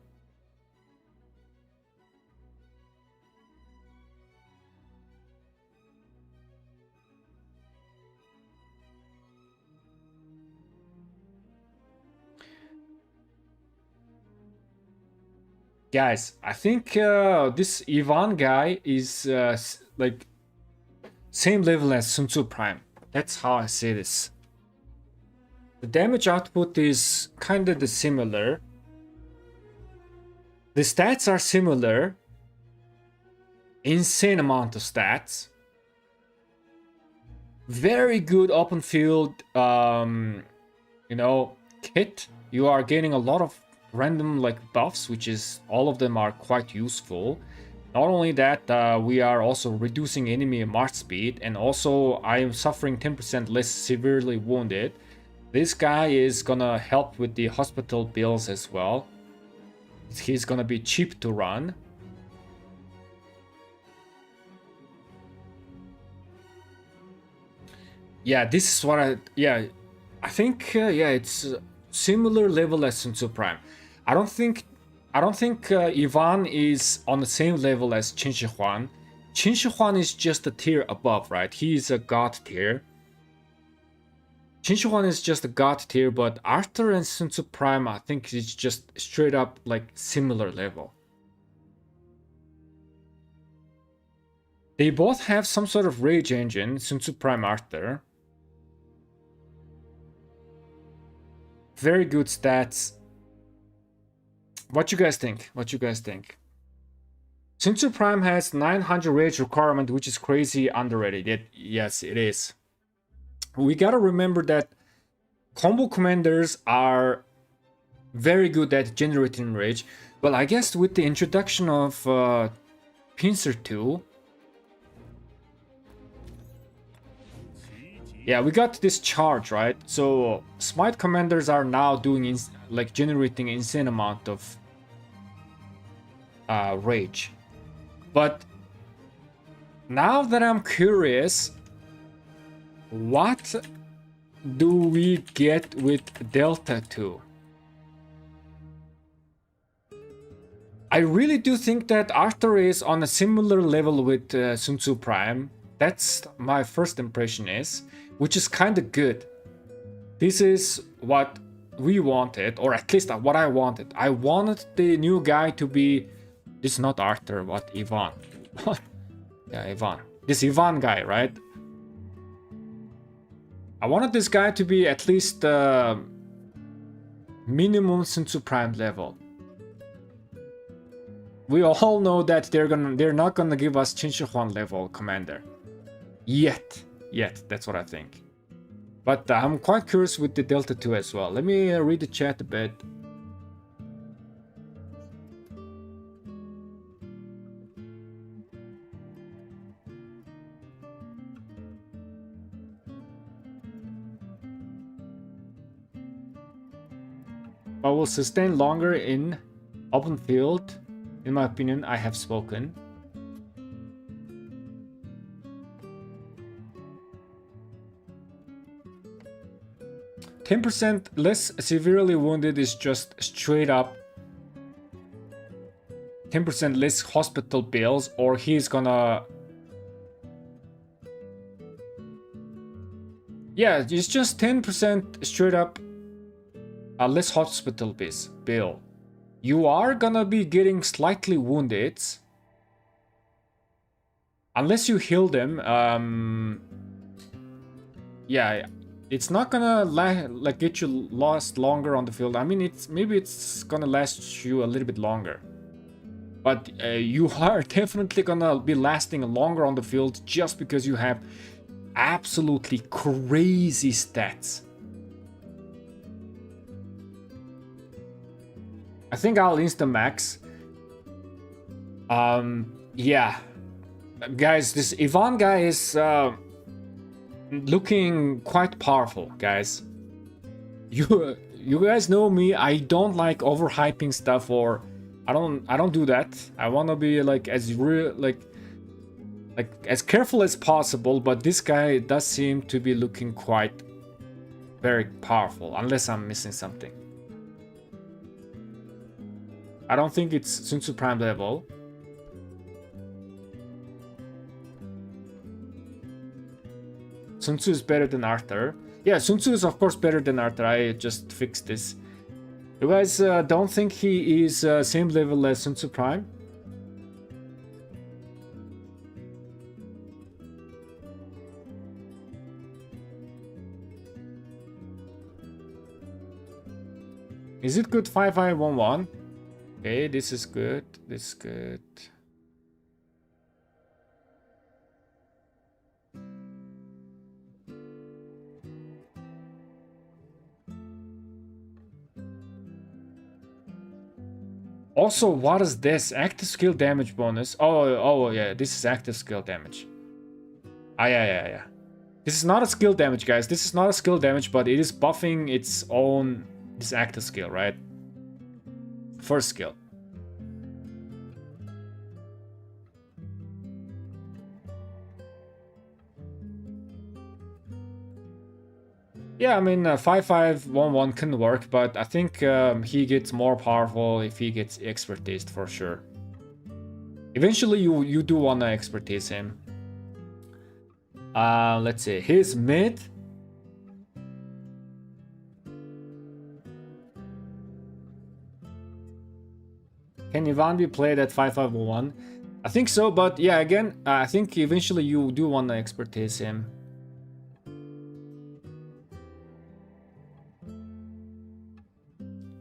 Guys, I think this Ivan guy is like same level as Sun Tzu Prime. That's how I say this. The damage output is kind of similar. The stats are similar. Insane amount of stats. Very good open field, you know, kit. You are gaining a lot of random like buffs, which is all of them are quite useful. Not only that, we are also reducing enemy march speed, and also I am suffering 10% less severely wounded. This guy is gonna help with the hospital bills as well. He's gonna be cheap to run. Yeah, this is what I think yeah, it's similar level as Sun Tzu Prime. I don't think Ivan is on the same level as Qin Shi Huang. Qin Shi Huang is just a tier above, right? He is a god tier. Qin Shi Huang is just a god tier, but Arthur and Sun Tzu Prime, I think it's just straight up like similar level. They both have some sort of rage engine, Sun Tzu Prime Arthur. Very good stats. What you guys think? What you guys think? Sun Tzu Prime has 900 rage requirement, which is crazy underrated. Yes, it is. We gotta remember that combo commanders are very good at generating rage. Well, I guess with the introduction of Pincer 2, yeah, we got this charge, right? So smite commanders are now doing like generating insane amount of rage. But now that I'm curious, what do we get with Delta 2? I really do think that Arthur is on a similar level with Sun Tzu Prime. That's my first impression is, which is kind of good. This is what we wanted, or at least what I wanted. I wanted the new guy to be, this is not Arthur, but Ivan. Yeah, Ivan. This Ivan guy, right? I wanted this guy to be at least minimum Sun Tzu Prime level. We all know that they're not gonna give us Qin Shi Huang level commander. Yet, that's what I think. But I'm quite curious with the Delta 2 as well. Let me read the chat a bit. But will sustain longer in open field. In my opinion, I have spoken. %10 less severely wounded is just straight up 10% less hospital bills, or he's gonna... Yeah, it's just 10% straight up less hospital bill. You are gonna be getting slightly wounded. Unless you heal them, yeah, it's not gonna like get you last longer on the field. I mean, maybe it's gonna last you a little bit longer, but you are definitely gonna be lasting longer on the field just because you have absolutely crazy stats. I think I'll insta max. Yeah, guys, this Ivan guy is looking quite powerful, guys. You guys know me. I don't like overhyping stuff, or I don't do that. I want to be like as real, like as careful as possible. But this guy does seem to be looking quite very powerful, unless I'm missing something. I don't think it's Sun Tzu Prime level. Sun Tzu is better than Arthur. Yeah, Sun Tzu is of course better than Arthur. I just fixed this. You guys don't think he is same level as Sun Tzu Prime? Is it good 5511? Okay, this is good. This is good. Also, what is this? Active skill damage bonus. Oh yeah, this is active skill damage. Ah, yeah. This is not a skill damage, guys. This is not a skill damage, but it is buffing its own, this active skill, right? First skill. Yeah, I mean, 5511 can work, but I think he gets more powerful if he gets expertise for sure. Eventually, you do wanna expertise him. Let's see. His mid. Can Ivan be played at 5511? I think so, but yeah, again, I think eventually you do wanna expertise him.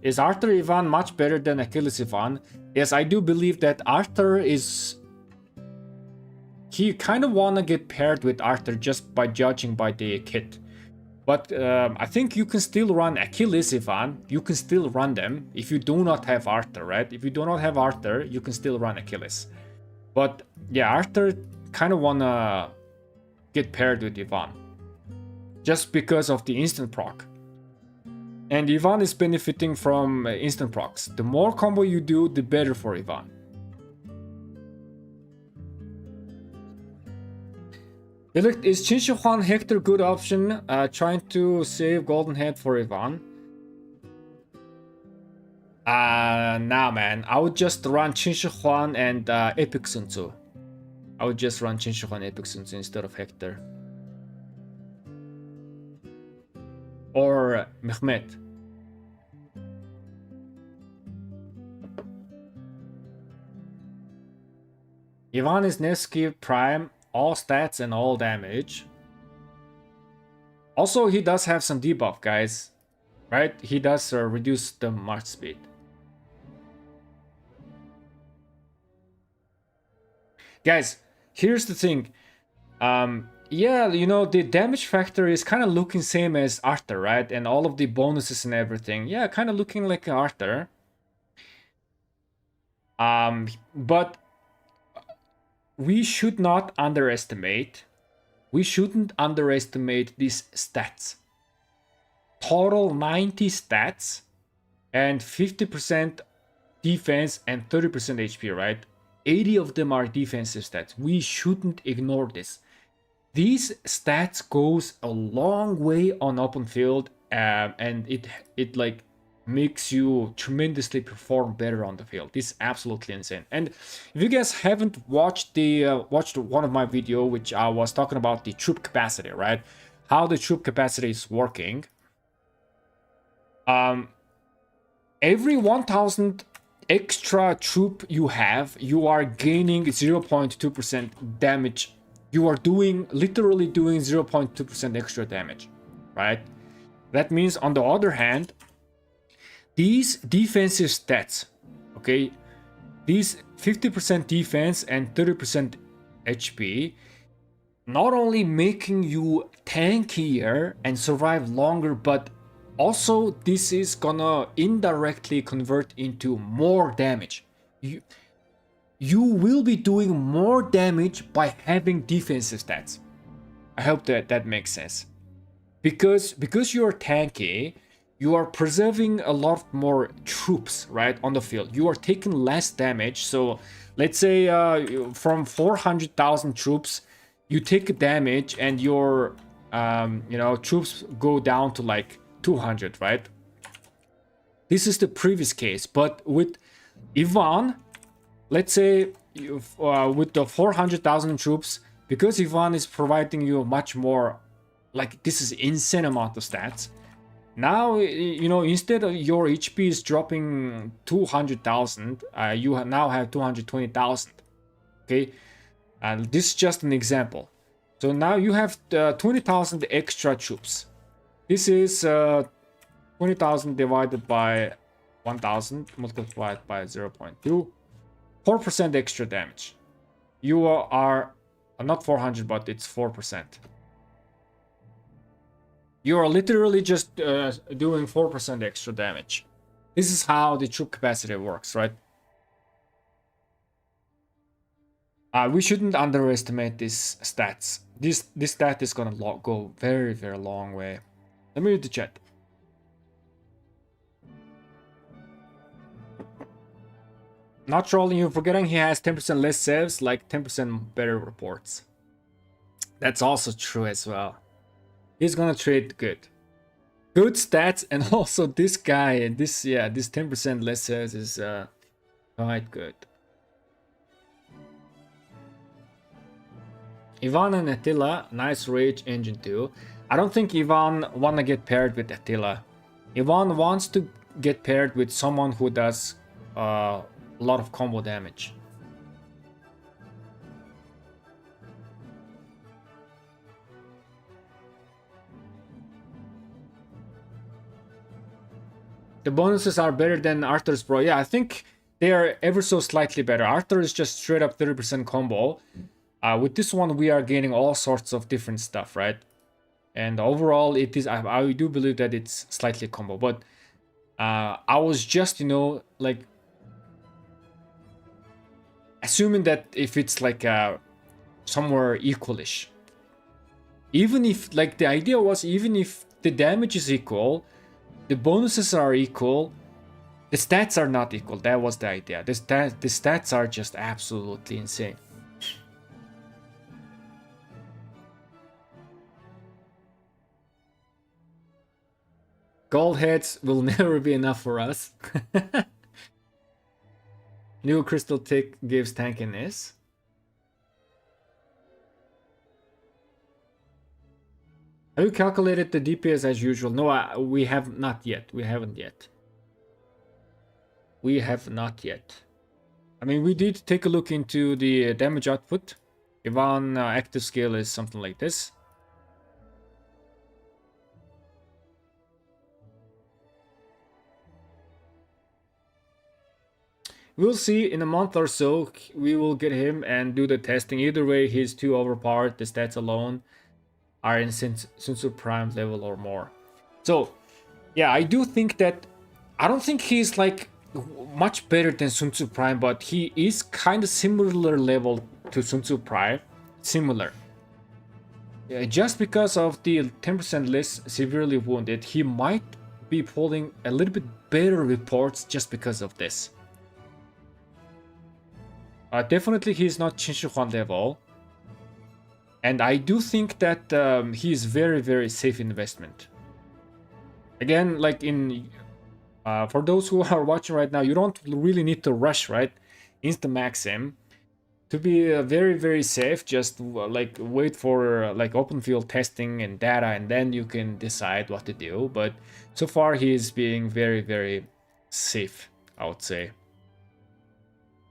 Is Arthur Ivan much better than Achilles Ivan? Yes, I do believe that Arthur is... He kind of wanna get paired with Arthur just by judging by the kit. But I think you can still run Achilles Ivan. You can still run them if you do not have Arthur, right? If you do not have Arthur, you can still run Achilles. But yeah, Arthur kind of wanna get paired with Ivan. Just because of the instant proc. And Ivan is benefiting from instant procs. The more combo you do, the better for Ivan. Is Chinshi Hector good option? Trying to save Golden Head for Ivan. Nah, man. I would just run Chinshi and Epic Sun Tzu. I would just run Chinshi and Epic Sun Tzu instead of Hector. Or Mehmet. Ivan is Nevsky Prime, all stats and all damage. Also, he does have some debuff, guys. Right? He does reduce the march speed. Guys, here's the thing. Yeah, you know, the damage factor is kind of looking same as Arthur, right? And all of the bonuses and everything. Yeah, kind of looking like Arthur. But we should not underestimate. We shouldn't underestimate these stats. Total 90 stats and 50% defense and 30% HP, right? 80 of them are defensive stats. We shouldn't ignore this. These stats goes a long way on open field, and it like makes you tremendously perform better on the field. This is absolutely insane. And if you guys haven't watched watched one of my video, which I was talking about the troop capacity, right? How the troop capacity is working. Every 1000 extra troop you have, you are gaining 0.2% damage. You are literally doing 0.2% extra damage, right? That means, on the other hand, these defensive stats, okay, these 50% defense and 30% HP, not only making you tankier and survive longer, but also this is gonna indirectly convert into more damage. You will be doing more damage by having defensive stats. I hope that makes sense. Because you're tanky, you are preserving a lot more troops, right, on the field. You are taking less damage. So let's say from 400,000 troops, you take damage and your troops go down to like 200, right? This is the previous case. But with Ivan, let's say with the 400,000 troops, because Ivan is providing you much more, like, this is insane amount of stats. Now, you know, instead of your HP is dropping 200,000, you now have 220,000. Okay, and this is just an example. So now you have 20,000 extra troops. This is 20,000 divided by 1,000 multiplied by 0.2. 4% extra damage. You are not 400, but it's 4%. You are literally just doing 4% extra damage. This is how the troop capacity works, right? We shouldn't underestimate these stats. This stat is gonna go very, very long way. Let me read the chat. Not trolling you, forgetting he has 10% less saves, like 10% better reports. That's also true as well. He's gonna trade good. Good stats, and also this guy, and this 10% less saves is quite good. Ivan and Attila, nice rage engine too. I don't think Ivan wanna get paired with Attila. Ivan wants to get paired with someone who does a lot of combo damage. The bonuses are better than Arthur's, bro. Yeah, I think they are ever so slightly better. Arthur is just straight up 30% combo. With this one, we are gaining all sorts of different stuff, right? And overall, it is. I do believe that it's slightly combo, but I was just, you know, like assuming that if it's like somewhere equalish. Even if, like, the idea was, even if the damage is equal, the bonuses are equal, the stats are not equal. That was the idea. The stats are just absolutely insane. Gold heads will never be enough for us. New crystal tick gives tankiness. Have you calculated the DPS as usual? No, we have not yet. We haven't yet. We have not yet. I mean, we did take a look into the damage output. Ivan active scale is something like this. We'll see in a month or so. We will get him and do the testing. Either way, he's too overpowered. The stats alone are in Sun Tzu Prime level or more. So, yeah, I do think that... I don't think he's like much better than Sun Tzu Prime, but he is kind of similar level to Sun Tzu Prime. Similar. Yeah, just because of the 10% less severely wounded, he might be pulling a little bit better reports just because of this. Definitely he's not Qin Shi Huang level. And I do think that he is very, very safe investment. Again, like in... for those who are watching right now, you don't really need to rush, right? Insta-max him. To be very, very safe, just like wait for like open field testing and data, and then you can decide what to do. But so far he is being very, very safe, I would say.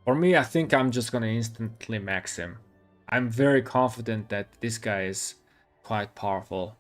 For me, I think I'm just gonna instantly max him. I'm very confident that this guy is quite powerful.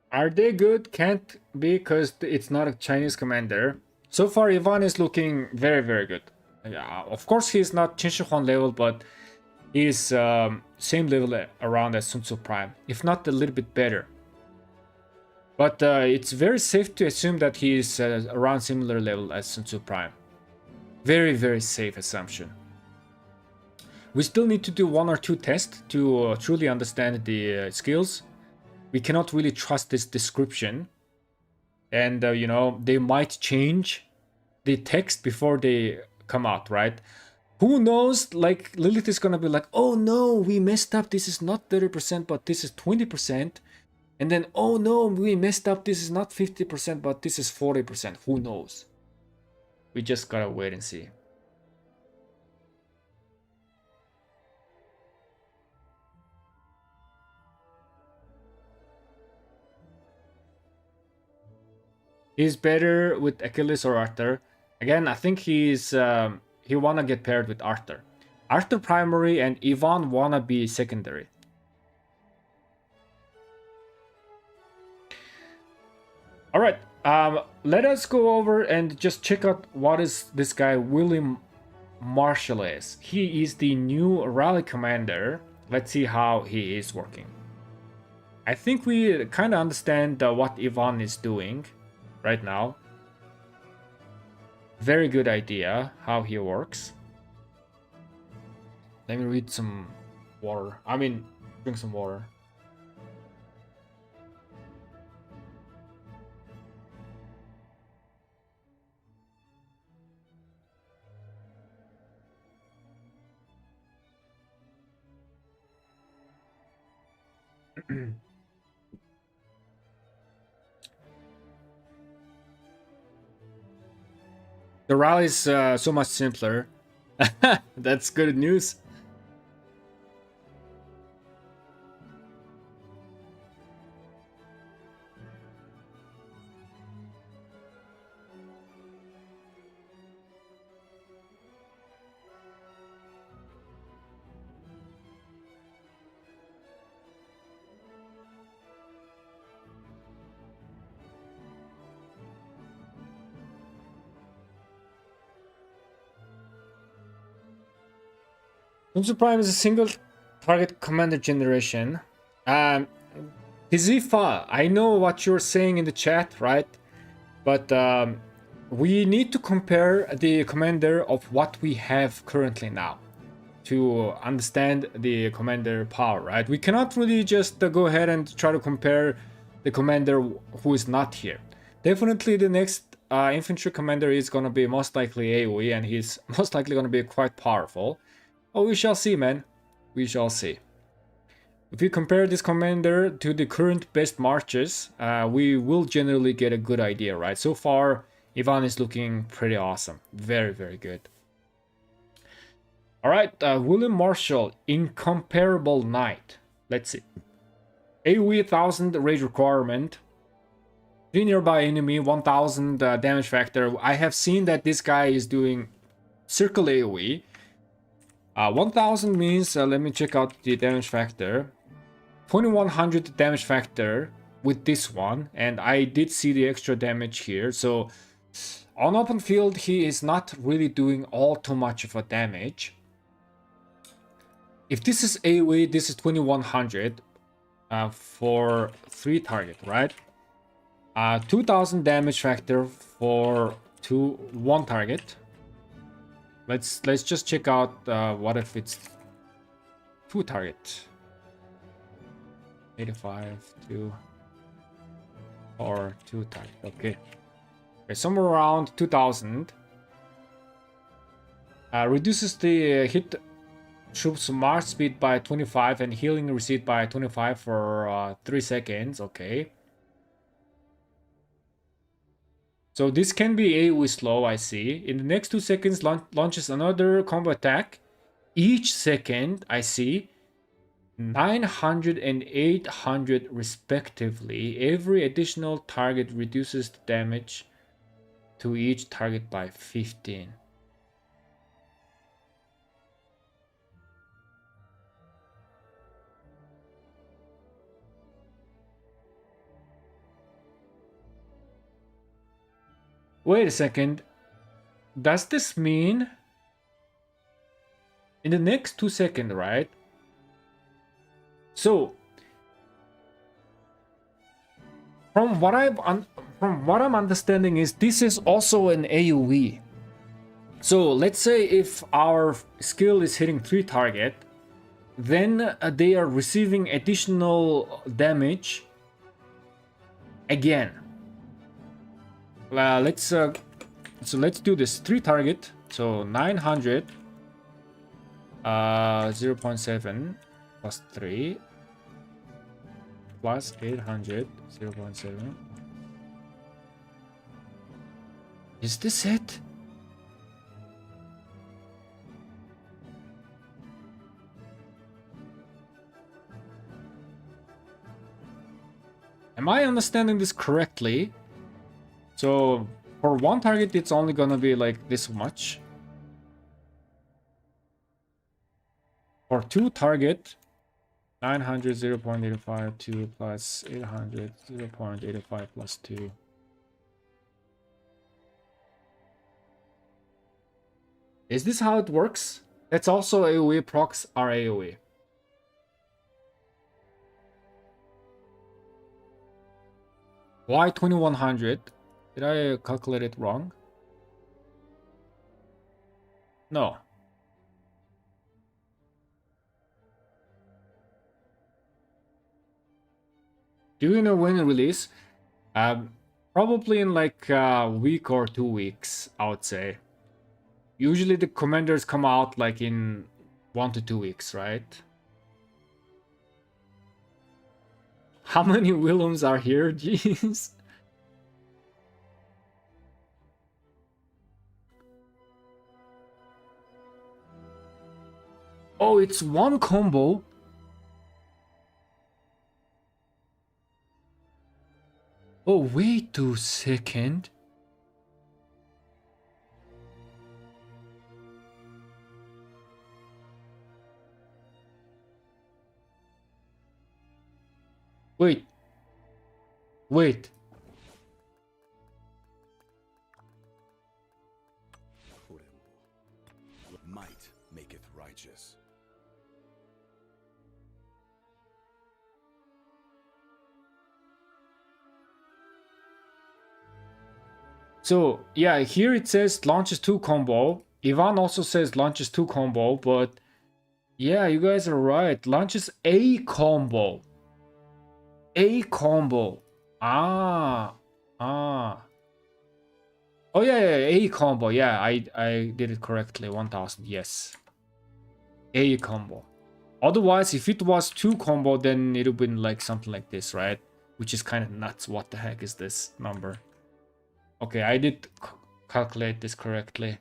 Are they good? Can't be, because it's not a Chinese commander. So far, Ivan is looking very, very good. Yeah, of course, he's not Qin Shi Huang level, but he's same level around as Sun Tzu Prime, if not a little bit better. But it's very safe to assume that he's around similar level as Sun Tzu Prime. Very, very safe assumption. We still need to do 1 or 2 tests to truly understand the skills. We cannot really trust this description. And, you know, they might change the text before they come out, right? Who knows? Like, Lilith is gonna be like, oh no, we messed up. This is not 30%, but this is 20%. And then, oh no, we messed up. This is not 50%, but this is 40%. Who knows? We just gotta wait and see. He's better with Achilles or Arthur. Again, I think he wanna get paired with Arthur. Arthur primary and Ivan wanna be secondary. All right, let us go over and just check out what is this guy William Marshal is. He is the new rally commander. Let's see how he is working. I think we kind of understand what Ivan is doing right now. Very good idea how he works. Let me read some water. I mean, drink some water. The rally is so much simpler. That's good news. Crimson Prime is a single target commander generation. Tizifa, I know what you're saying in the chat, right? But we need to compare the commander of what we have currently now to understand the commander power, right? We cannot really just go ahead and try to compare the commander who is not here. Definitely the next infantry commander is going to be most likely AoE, and he's most likely going to be quite powerful. Oh, we shall see, man. We shall see. If you compare this commander to the current best marches, we will generally get a good idea, right? So far, Ivan is looking pretty awesome. Very, very good. All right, William Marshal, Incomparable Knight. Let's see. AoE 1000 rage requirement. 3 nearby enemy, 1000 damage factor. I have seen that this guy is doing circle AoE. 1000 means, let me check out the damage factor. 2100 damage factor with this one, and I did see the extra damage here. So on open field, he is not really doing all too much of a damage. If this is AoE, this is 2100 for 3 target, right? 2000 damage factor for 1 target. Let's just check out what if it's 2 target. 85 2 or 2 target. Okay, somewhere around 2000. Reduces the hit troops march speed by 25 and healing received by 25 for 3 seconds. Okay. So this can be AoE slow, I see. In the next 2 seconds, launches another combo attack. Each second, I see, 900 and 800 respectively. Every additional target reduces the damage to each target by 15. Wait a second. Does this mean in the next 2 seconds, right? So from what I'm understanding is this is also an AoE. So let's say if our skill is hitting 3 target, then they are receiving additional damage again. Let's do this 3 target. So 900 0.7 plus 3 plus 800 0.7. Is this it? Am I understanding this correctly? So for 1 target, it's only gonna be like this much. For 2 target, 900 0.85 2 plus 800 0.85 plus 2. Is this how it works? That's also AoE, procs are AoE. Why 2100? Did I calculate it wrong? No. Do you know when release? Probably in like a week or 2 weeks, I would say. Usually the commanders come out like in 1 to 2 weeks, right? How many Williams are here? Jeez. Oh, it's 1 combo. Oh, wait a second. Wait. Might maketh righteous. So, yeah, here it says launches 2 combo. Ivan also says launches 2 combo, but yeah, you guys are right. Launches a combo. A combo. Ah. Oh yeah, a combo. Yeah, I did it correctly. 1000. Yes. A combo. Otherwise, if it was 2 combo, then it would have been like something like this, right? Which is kind of nuts. What the heck is this number? Okay, I did calculate this correctly.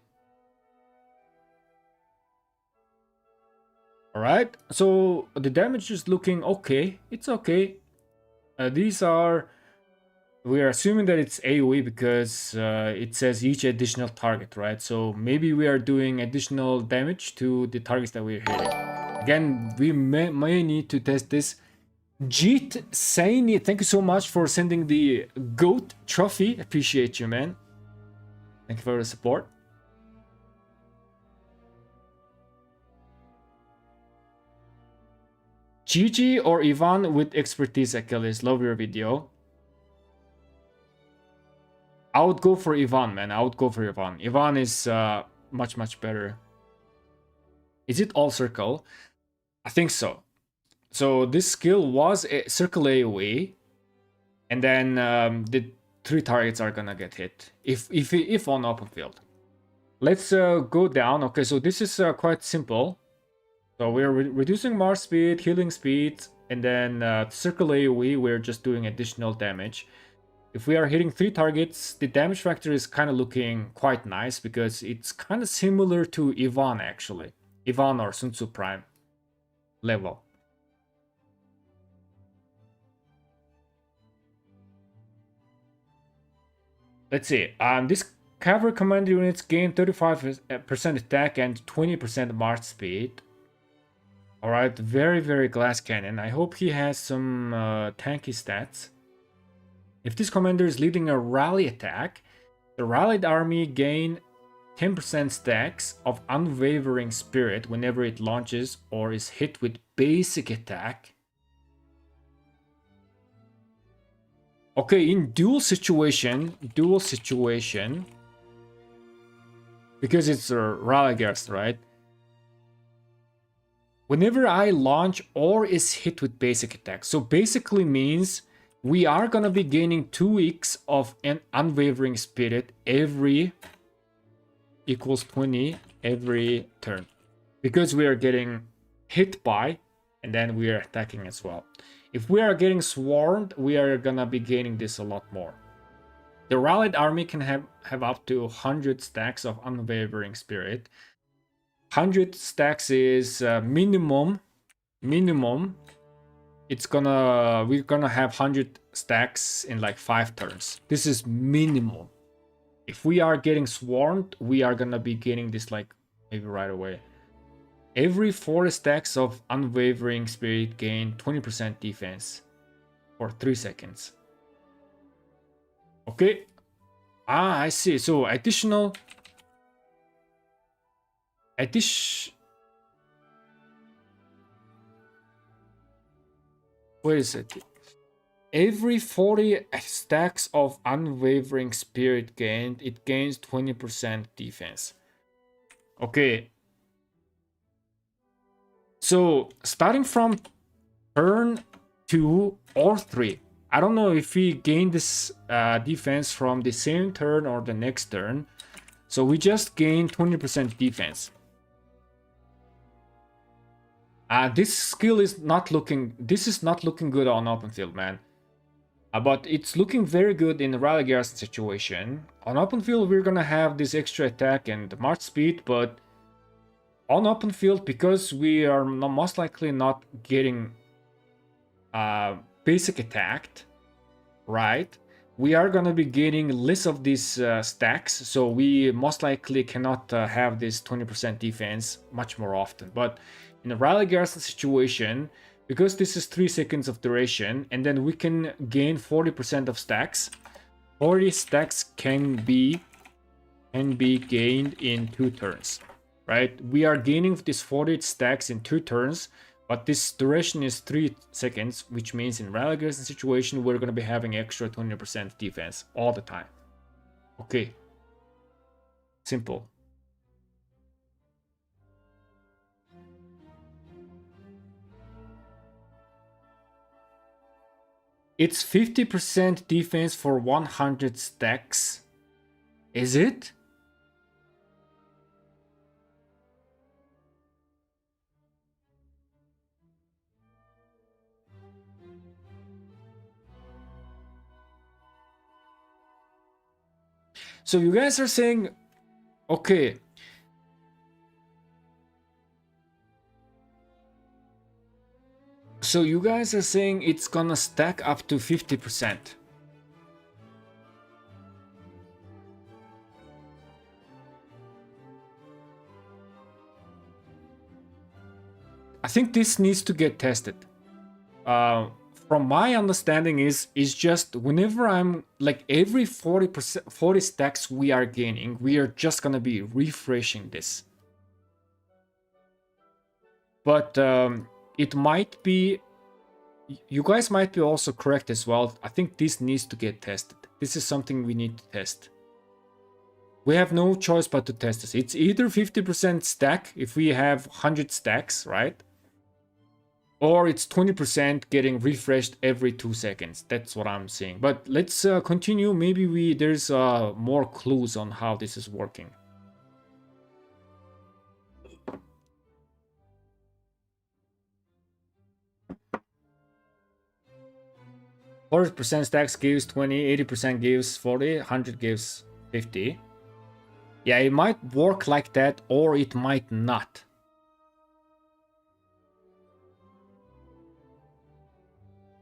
Alright, so the damage is looking okay. It's okay. These are... We are assuming that it's AoE because it says each additional target, right? So maybe we are doing additional damage to the targets that we're hitting. Again, we may need to test this. Jeet Saini, thank you so much for sending the GOAT trophy. Appreciate you, man. Thank you for the support. Gigi or Ivan with expertise, Achilles. Love your video. I would go for Ivan, man. I would go for Ivan. Ivan is much better. Is it all circle? I think so. So this skill was a circle AoE, and then the 3 targets are gonna get hit if on open field. Let's go down. Okay, so this is quite simple. So we're reducing Mars speed, healing speed, and then circle AoE, we're just doing additional damage. If we are hitting 3 targets, the damage factor is kind of looking quite nice because it's kind of similar to Ivan actually. Ivan or Sun Tzu Prime level. Let's see. This cavalry commander units gain 35% attack and 20% march speed. Alright, very glass cannon. I hope he has some tanky stats. If this commander is leading a rally attack, the rallied army gain 10% stacks of unwavering spirit whenever it launches or is hit with basic attack. Okay, in duel situation, because it's a Rallygarst, right? Whenever I launch or is hit with basic attack. So basically means we are gonna be gaining 2 weeks of an unwavering spirit every equals 20 every turn. Because we are getting hit by and then we are attacking as well. If we are getting swarmed, we are gonna be gaining this a lot more. The rallied army can have up to 100 stacks of unwavering spirit. 100 stacks is minimum. We're gonna have 100 stacks in like 5 turns. This is minimum. If we are getting swarmed, we are gonna be getting this like maybe right away. Every 4 stacks of unwavering spirit gain 20% defense for 3 seconds. Okay. I see. So additional where is it? Every 40 stacks of unwavering spirit gained, it gains 20% defense. Okay. So starting from turn 2 or 3. I don't know if we gain this defense from the same turn or the next turn. So we just gain 20% defense. This skill is not looking good on open field, man. But it's looking very good in the Rallygarst situation. On open field, we're gonna have this extra attack and march speed, but on open field, because we are most likely not getting basic attacked, right? We are gonna be getting less of these stacks, so we most likely cannot have this 20% defense much more often. But in a Rallygarst situation, because this is 3 seconds of duration, and then we can gain 40% of stacks. 40 stacks can be gained in 2 turns, right? We are gaining this 40 stacks in 2 turns, but this duration is 3 seconds, which means in Rallygarst situation, we're going to be having extra 20% defense all the time. Okay. Simple. It's 50% defense for 100 stacks. Is it? So you guys are saying, okay. So you guys are saying it's gonna stack up to 50%. I think this needs to get tested. From my understanding is just whenever I'm like every 40 stacks we are gaining, we are just gonna be refreshing this. But it might be, you guys might be also correct as well. I think this needs to get tested. This is something we need to test. We have no choice but to test this. It's either 50% stack if we have 100 stacks, right? Or it's 20% getting refreshed every 2 seconds. That's what I'm saying. But let's continue. Maybe there's more clues on how this is working. 40% stacks gives 20, 80% gives 40, 100 gives 50. Yeah, it might work like that, or it might not.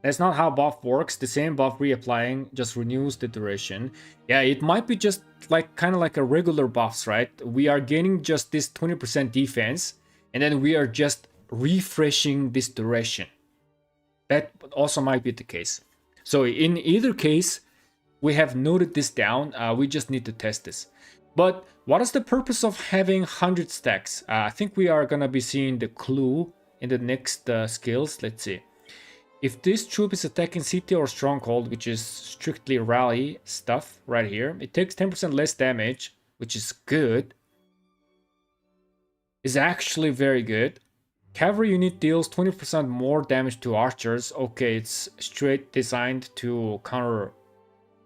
That's not how buff works. The same buff reapplying just renews the duration. Yeah, it might be just like kind of like a regular buffs, right? We are gaining just this 20% defense, and then we are just refreshing this duration. That also might be the case. So in either case, we have noted this down. We just need to test this. But what is the purpose of having 100 stacks? I think we are gonna be seeing the clue in the next skills. Let's see. If this troop is attacking city or stronghold, which is strictly rally stuff right here, it takes 10% less damage, which is good. is actually very good. Cavalry unit deals 20% more damage to archers. Okay, it's straight designed to counter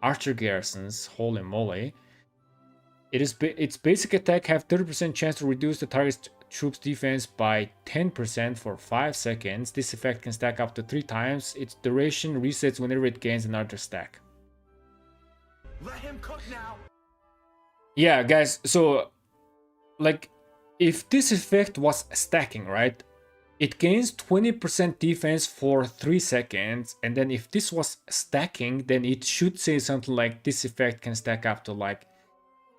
archer garrisons. Holy moly. Its basic attack have 30% chance to reduce the target's troops defense by 10% for 5 seconds. This effect can stack up to 3 times. Its duration resets whenever it gains another stack. Let him cook now. Yeah, guys, so like if this effect was stacking, right? It gains 20% defense for 3 seconds, and then if this was stacking, then it should say something like this effect can stack up to like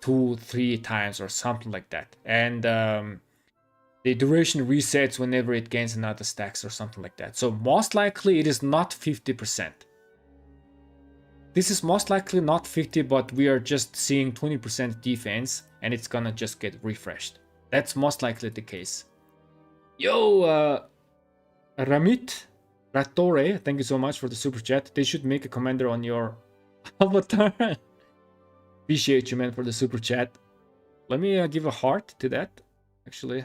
2-3 times or something like that. And the duration resets whenever it gains another stacks or something like that. So most likely it is not 50%. This is most likely not 50, but we are just seeing 20% defense and it's gonna just get refreshed. That's most likely the case. Yo, Ramit Ratore, thank you so much for the super chat. They should make a commander on your avatar. Appreciate you, man, for the super chat. Let me give a heart to that, actually.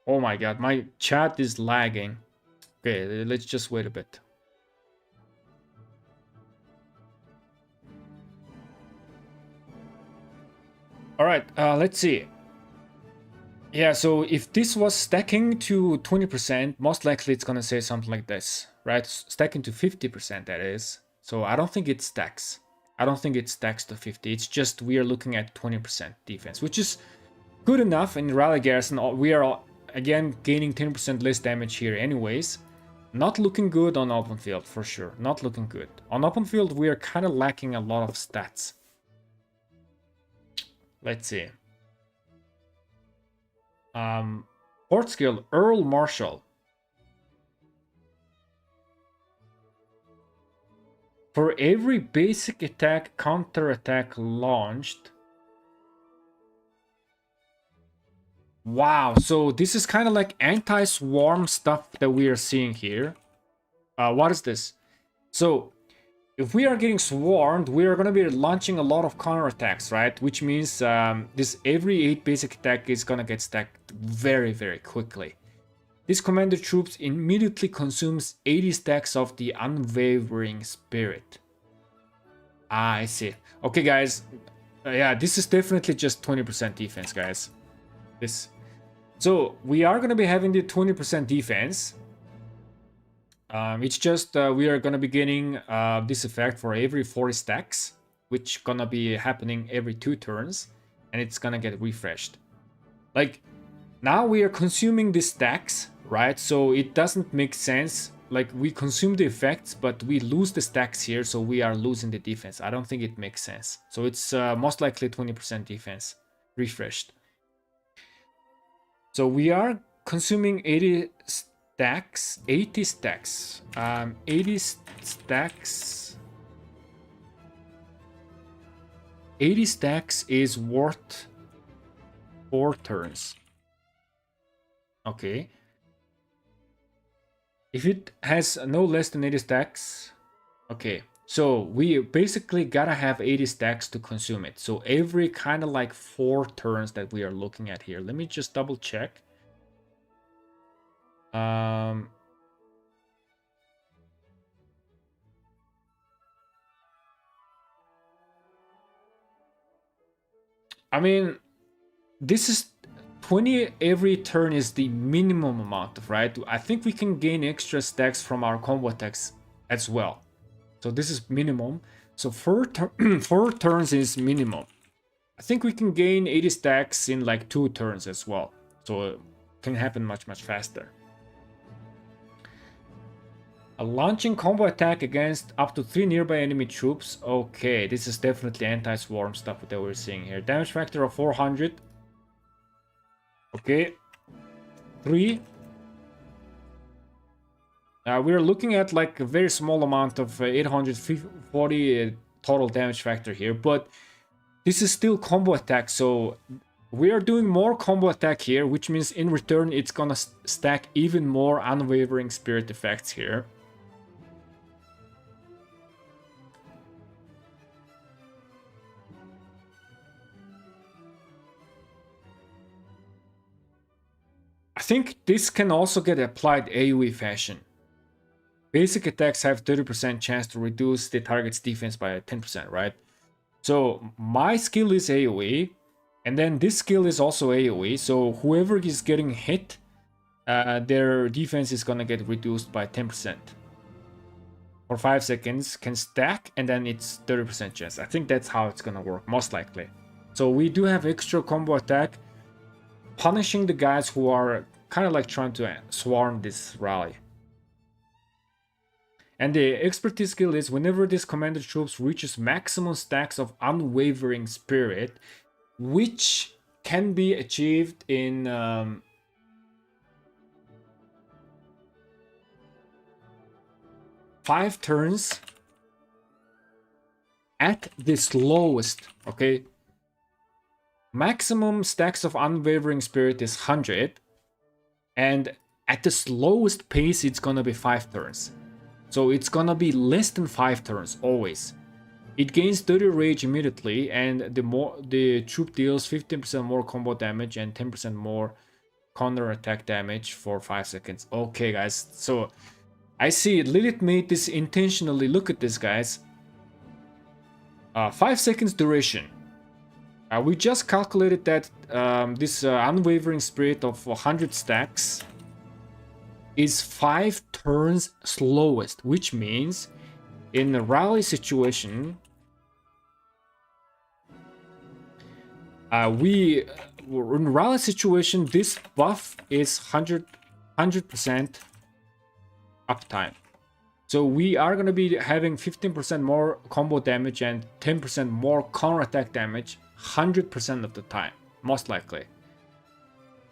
Oh my god, my chat is lagging. Okay, let's just wait a bit. Alright, let's see. Yeah, so if this was stacking to 20%, most likely it's gonna say something like this, right? Stacking to 50%, that is. So I don't think it stacks. I don't think it stacks to 50. It's just we are looking at 20% defense, which is good enough in Rally Garrison. We are, again, gaining 10% less damage here anyways. Not looking good on open field, for sure. Not looking good. On open field, we are kind of lacking a lot of stats. Let's see. Port skill, Earl Marshal. For every basic attack, counter attack launched. Wow, so this is kind of like anti-swarm stuff that we are seeing here. What is this? So, if we are getting swarmed, we are going to be launching a lot of counterattacks, right? Which means this every 8 basic attack is going to get stacked very, very quickly. This commander troops immediately consumes 80 stacks of the Unwavering Spirit. Ah, I see. Okay, guys. Yeah, this is definitely just 20% defense, guys. So, we are going to be having the 20% defense. It's just we are gonna be getting this effect for every 40 stacks, which gonna be happening every 2 turns, and it's gonna get refreshed. Like, now we are consuming these stacks, right? So it doesn't make sense. Like, we consume the effects, but we lose the stacks here, so we are losing the defense. I don't think it makes sense. So it's most likely 20% defense refreshed. So we are consuming 80 stacks, 80 stacks, 80 stacks. 80 stacks is worth 4 turns. Okay. If it has no less than 80 stacks, okay. So we basically gotta have 80 stacks to consume it. So every kind of like 4 turns that we are looking at here. Let me just double check. I mean, this is 20 every turn is the minimum amount, right? I think we can gain extra stacks from our combo attacks as well. So this is minimum. So 4 turns is minimum. I think we can gain 80 stacks in like 2 turns as well. So it can happen much faster. A launching combo attack against up to 3 nearby enemy troops. Okay, this is definitely anti-swarm stuff that we're seeing here. Damage factor of 400. Okay. 3. We're looking at like a very small amount of 840 total damage factor here, but this is still combo attack, so we are doing more combo attack here, which means in return it's gonna stack even more unwavering spirit effects here. I think this can also get applied AoE fashion. Basic attacks have 30% chance to reduce the target's defense by 10%, right? So my skill is AoE, and then this skill is also AoE, so whoever is getting hit, their defense is gonna get reduced by 10%. For 5 seconds, can stack, and then it's 30% chance. I think that's how it's gonna work, most likely. So we do have extra combo attack, punishing the guys who are kind of like trying to swarm this rally. And the expertise skill is whenever this commander troops reaches maximum stacks of unwavering spirit, which can be achieved in 5 turns at the slowest, okay? Maximum stacks of unwavering spirit is 100, and at the slowest pace it's gonna be 5 turns. So it's gonna be less than 5 turns always. It gains 30 rage immediately, and the troop deals 15% more combo damage and 10% more counter attack damage for 5 seconds. Okay, guys, so I see Lilith made this intentionally. Look at this, guys. 5 seconds duration. We just calculated that this unwavering spirit of 100 stacks is 5 turns slowest, which means in a rally situation, this buff is 100% uptime. So we are going to be having 15% more combo damage and 10% more counter attack damage 100% of the time, most likely.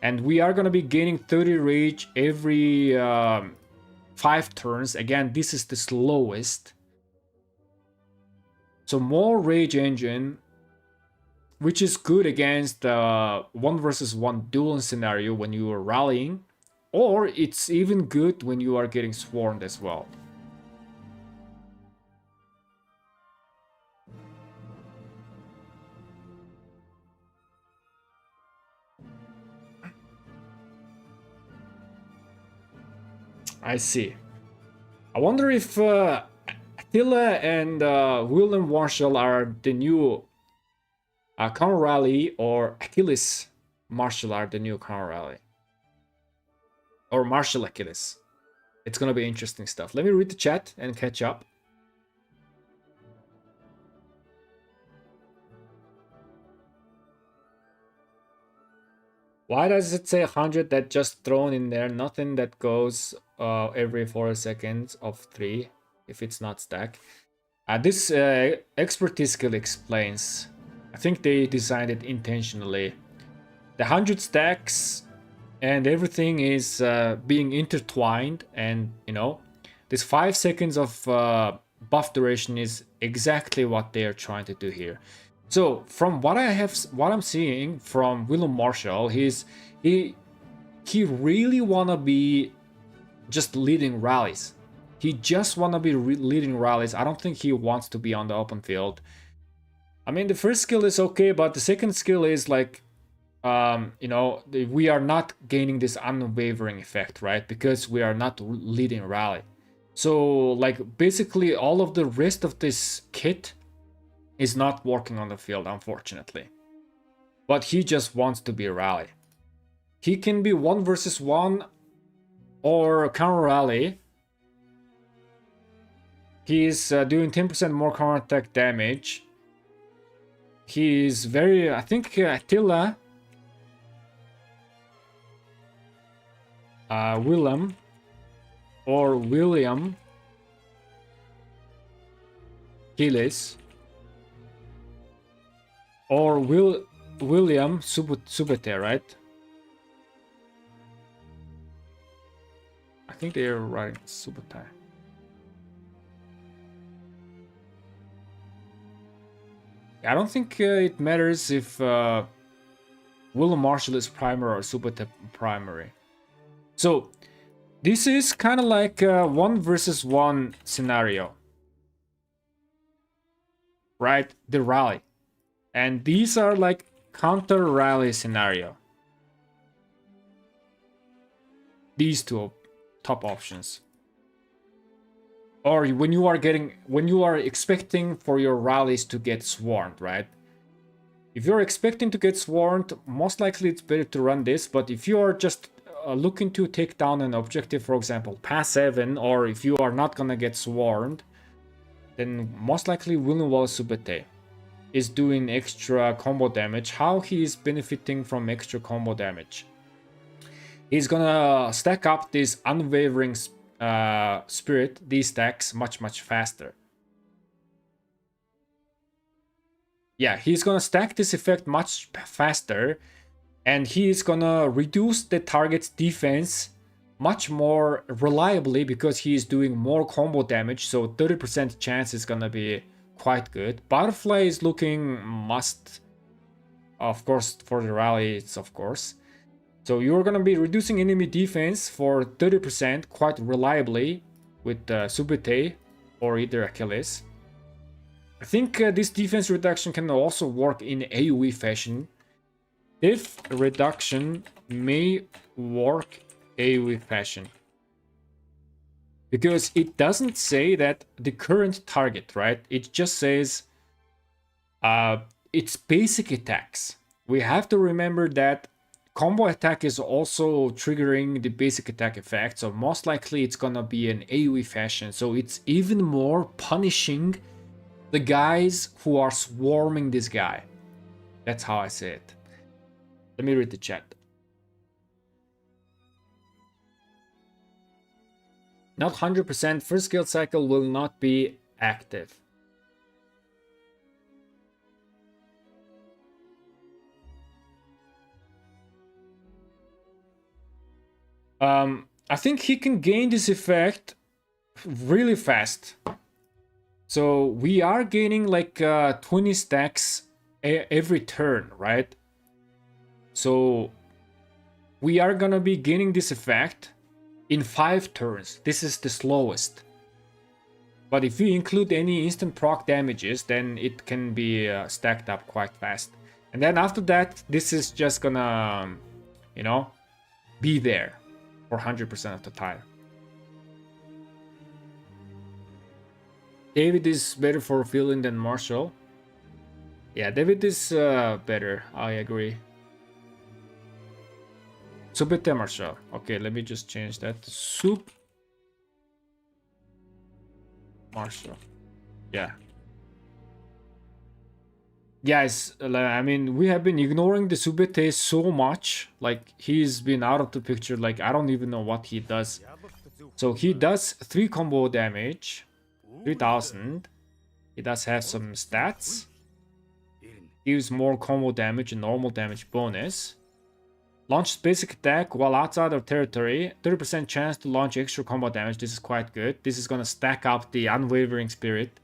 And we are going to be gaining 30 rage every 5 turns. Again, this is the slowest. So more rage engine, which is good against 1 versus 1 duel scenario when you are rallying, or it's even good when you are getting swarmed as well. I see. I wonder if Attila and William Marshal are the new counter rally, or Achilles Marshal are the new counter rally, or Marshal Achilles. It's gonna be interesting stuff. Let me read the chat and catch up. Why does it say 100 that just thrown in there? Nothing that goes every 4 seconds of 3 if it's not stack. This expertise skill explains. I think they designed it intentionally. The 100 stacks and everything is being intertwined, and you know, this 5 seconds of buff duration is exactly what they are trying to do here. So from what I'm seeing from Willem Marshall, he really wanna be just leading rallies. He just wanna be leading rallies. I don't think he wants to be on the open field. I mean, the first skill is okay, but the second skill is like, you know, we are not gaining this unwavering effect, right? Because we are not leading rally. So like basically all of the rest of this kit is not working on the field, unfortunately. But he just wants to be a rally. He can be 1 versus 1 or counter rally. He's doing 10% more counter attack damage. He's very, I think Attila, Willem, or William Gillis, or William Subete, right? I think they are writing Subete. I don't think it matters if Will Marshal is primary or Subate primary. So this is kind of like a 1 versus 1 scenario, right? The rally. And these are like counter rally scenario. These two top options. Or when you are expecting for your rallies to get swarmed, right? If you're expecting to get swarmed, most likely it's better to run this. But if you are just looking to take down an objective, for example, pass 7, or if you are not gonna get swarmed, then most likely William Wallace Subete is doing extra combo damage. How he is benefiting from extra combo damage? He's gonna stack up this unwavering spirit, these stacks, much faster. Yeah, he's gonna stack this effect much faster, and he's gonna reduce the target's defense much more reliably because he is doing more combo damage, so 30% chance is gonna be quite good. Butterfly is looking must, of course, for the rally, it's of course. So you're gonna be reducing enemy defense for 30% quite reliably with Subete or either Achilles. I think this defense reduction can also work in AoE fashion. If reduction may work AoE fashion. Because it doesn't say that the current target, right? It just says it's basic attacks. We have to remember that combo attack is also triggering the basic attack effect. So most likely it's gonna be an AoE fashion. So it's even more punishing the guys who are swarming this guy. That's how I say it. Let me read the chat. Not 100%, first skill cycle will not be active. I think he can gain this effect really fast. So we are gaining like 20 stacks every turn, right? So we are gonna be gaining this effect in 5 turns. This is the slowest. But if you include any instant proc damages, then it can be stacked up quite fast. And then after that, this is just gonna, you know, be there for 100% of the time. David is better for filling than Marshal. Yeah, David is better. I agree. Subete Marshal. Okay, let me just change that to Soup Marshal. Yeah. Guys, I mean, we have been ignoring the Subete so much. Like, he's been out of the picture. Like, I don't even know what he does. So he does 3 combo damage. 3000. He does have some stats. Gives more combo damage and normal damage bonus. Launch basic attack while outside of territory. 30% chance to launch extra combo damage. This is quite good. This is gonna stack up the unwavering spirit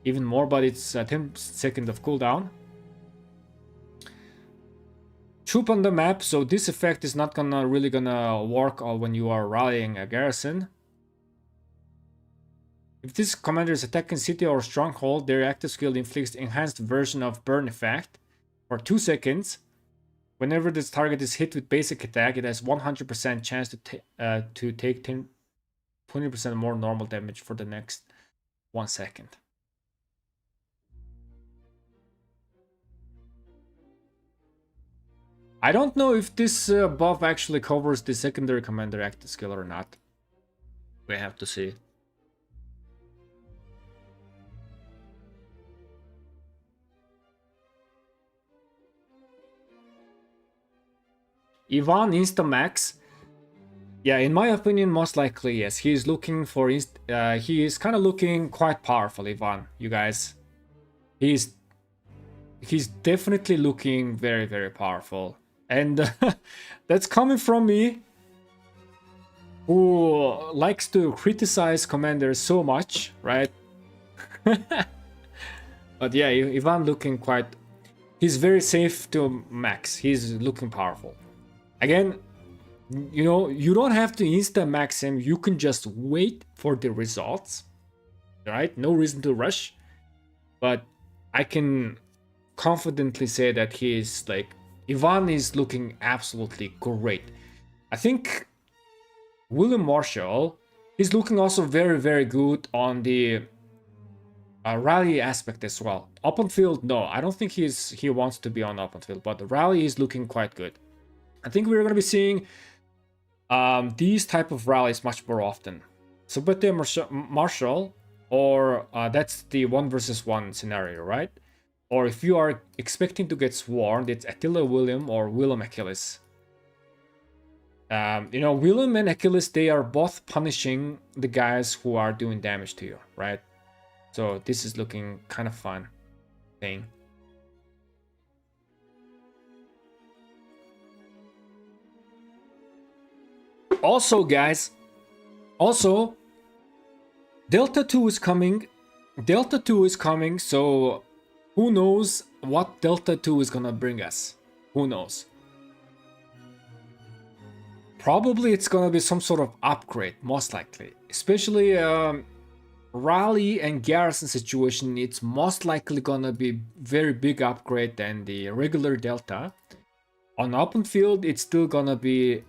even more, but it's 10 seconds of cooldown. Troop on the map, so this effect is not really gonna work when you are rallying a garrison. If this commander is attacking city or stronghold, their active skill inflicts enhanced version of burn effect for 2 seconds. Whenever this target is hit with basic attack, it has 100% chance to take 20% more normal damage for the next 1 second. I don't know if this buff actually covers the secondary commander active skill or not. We have to see. Ivan Instamax. Yeah, in my opinion, most likely yes. He's looking for he is kind of looking quite powerful, Ivan. You guys, he's definitely looking very powerful, and that's coming from me, who likes to criticize commanders so much, right? But yeah, Ivan looking quite He's very safe to max. He's looking powerful. Again, you know, you don't have to insta max him. You can just wait for the results, right? No reason to rush. But I can confidently say that he is like, Ivan is looking absolutely great. I think William Marshall is looking also very, very good on the rally aspect as well. Open field, no, I don't think he wants to be on open field, but the rally is looking quite good. I think we're going to be seeing these type of rallies much more often. So, but the Marshall, or that's the 1 versus 1 scenario, right? Or if you are expecting to get swarmed, it's Attila William or Willem Achilles. You know, Willem and Achilles, they are both punishing the guys who are doing damage to you, right? So this is looking kind of fun thing. Also, guys, also Delta 2 is coming. Delta 2 is coming, so who knows what Delta 2 is gonna bring us? Who knows? Probably it's gonna be some sort of upgrade, most likely. Especially rally and garrison situation, it's most likely gonna be very big upgrade than the regular Delta. On open field, it's still gonna be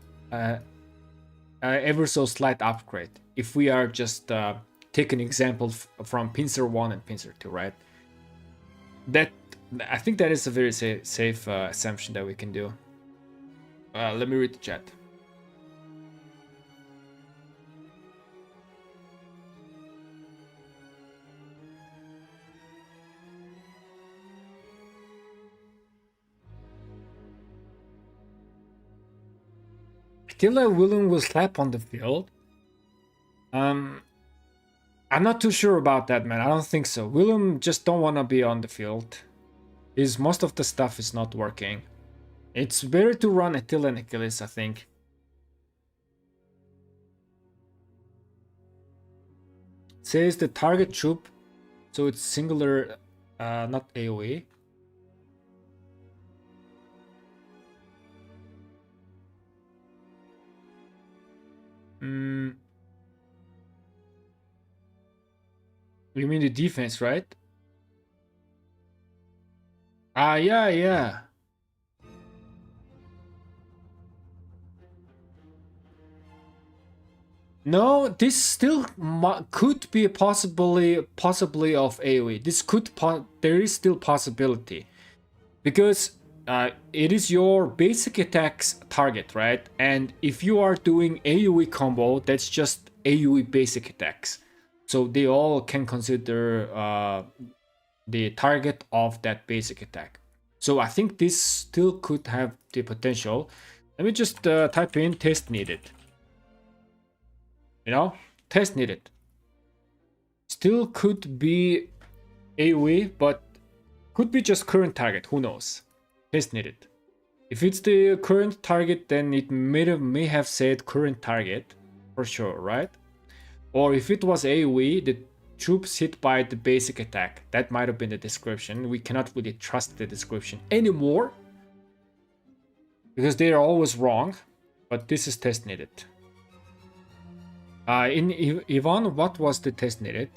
ever so slight upgrade. If we are just take an example from Pincer 1 and Pincer 2, right? That, I think that is a very safe assumption that we can do. Let me read the chat. Attila William will slap on the field. I'm not too sure about that, man. I don't think so. William just don't want to be on the field. Most of the stuff is not working. It's better to run Attila and Achilles, I think. It says the target troop, so it's singular, not AoE. You mean the defense, right? Yeah. No, this still could be possibly of AoE. This could there is still possibility, because it is your basic attacks target, right? And if you are doing AoE combo, that's just AoE basic attacks. So they all can consider the target of that basic attack. So I think this still could have the potential. Let me just type in test needed. You know, test needed. Still could be AoE, but could be just current target. Who knows? Test needed. If it's the current target, then it may have said current target for sure, right? Or if it was AoE, the troops hit by the basic attack. That might have been the description. We cannot really trust the description anymore, because they are always wrong. But this is test needed. In Ivan, what was the test needed?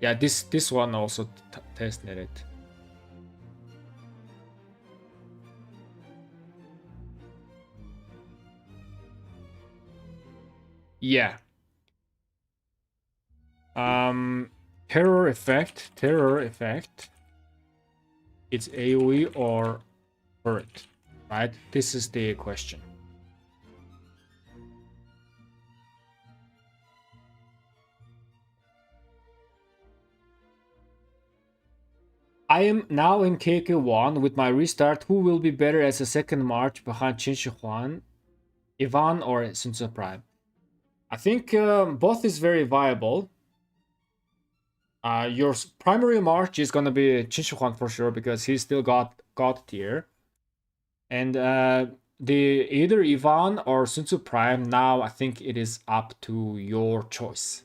Yeah, this one also test needed. Yeah. Terror effect. It's AoE or current, right? This is the question. I am now in KK1 with my restart. Who will be better as a second March behind Qin Huan, Ivan or Sun Tzu Prime? I think both is very viable. Your primary March is gonna be Qin Huan for sure, because he's still got God tier. And the either Ivan or Sun Tzu Prime, now I think it is up to your choice.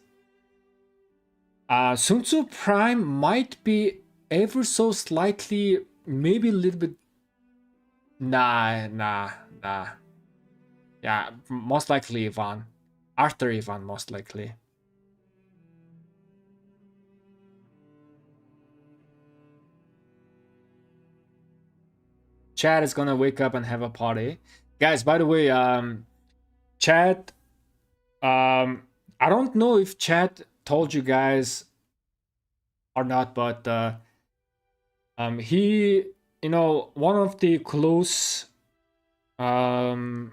Sun Tzu Prime might be ever so slightly, maybe a little bit Nah. Yeah, most likely Ivan. Arthur Ivan, most likely. Chad is gonna wake up and have a party. Guys, by the way, Chad, I don't know if Chad told you guys or not, but he, one of the close person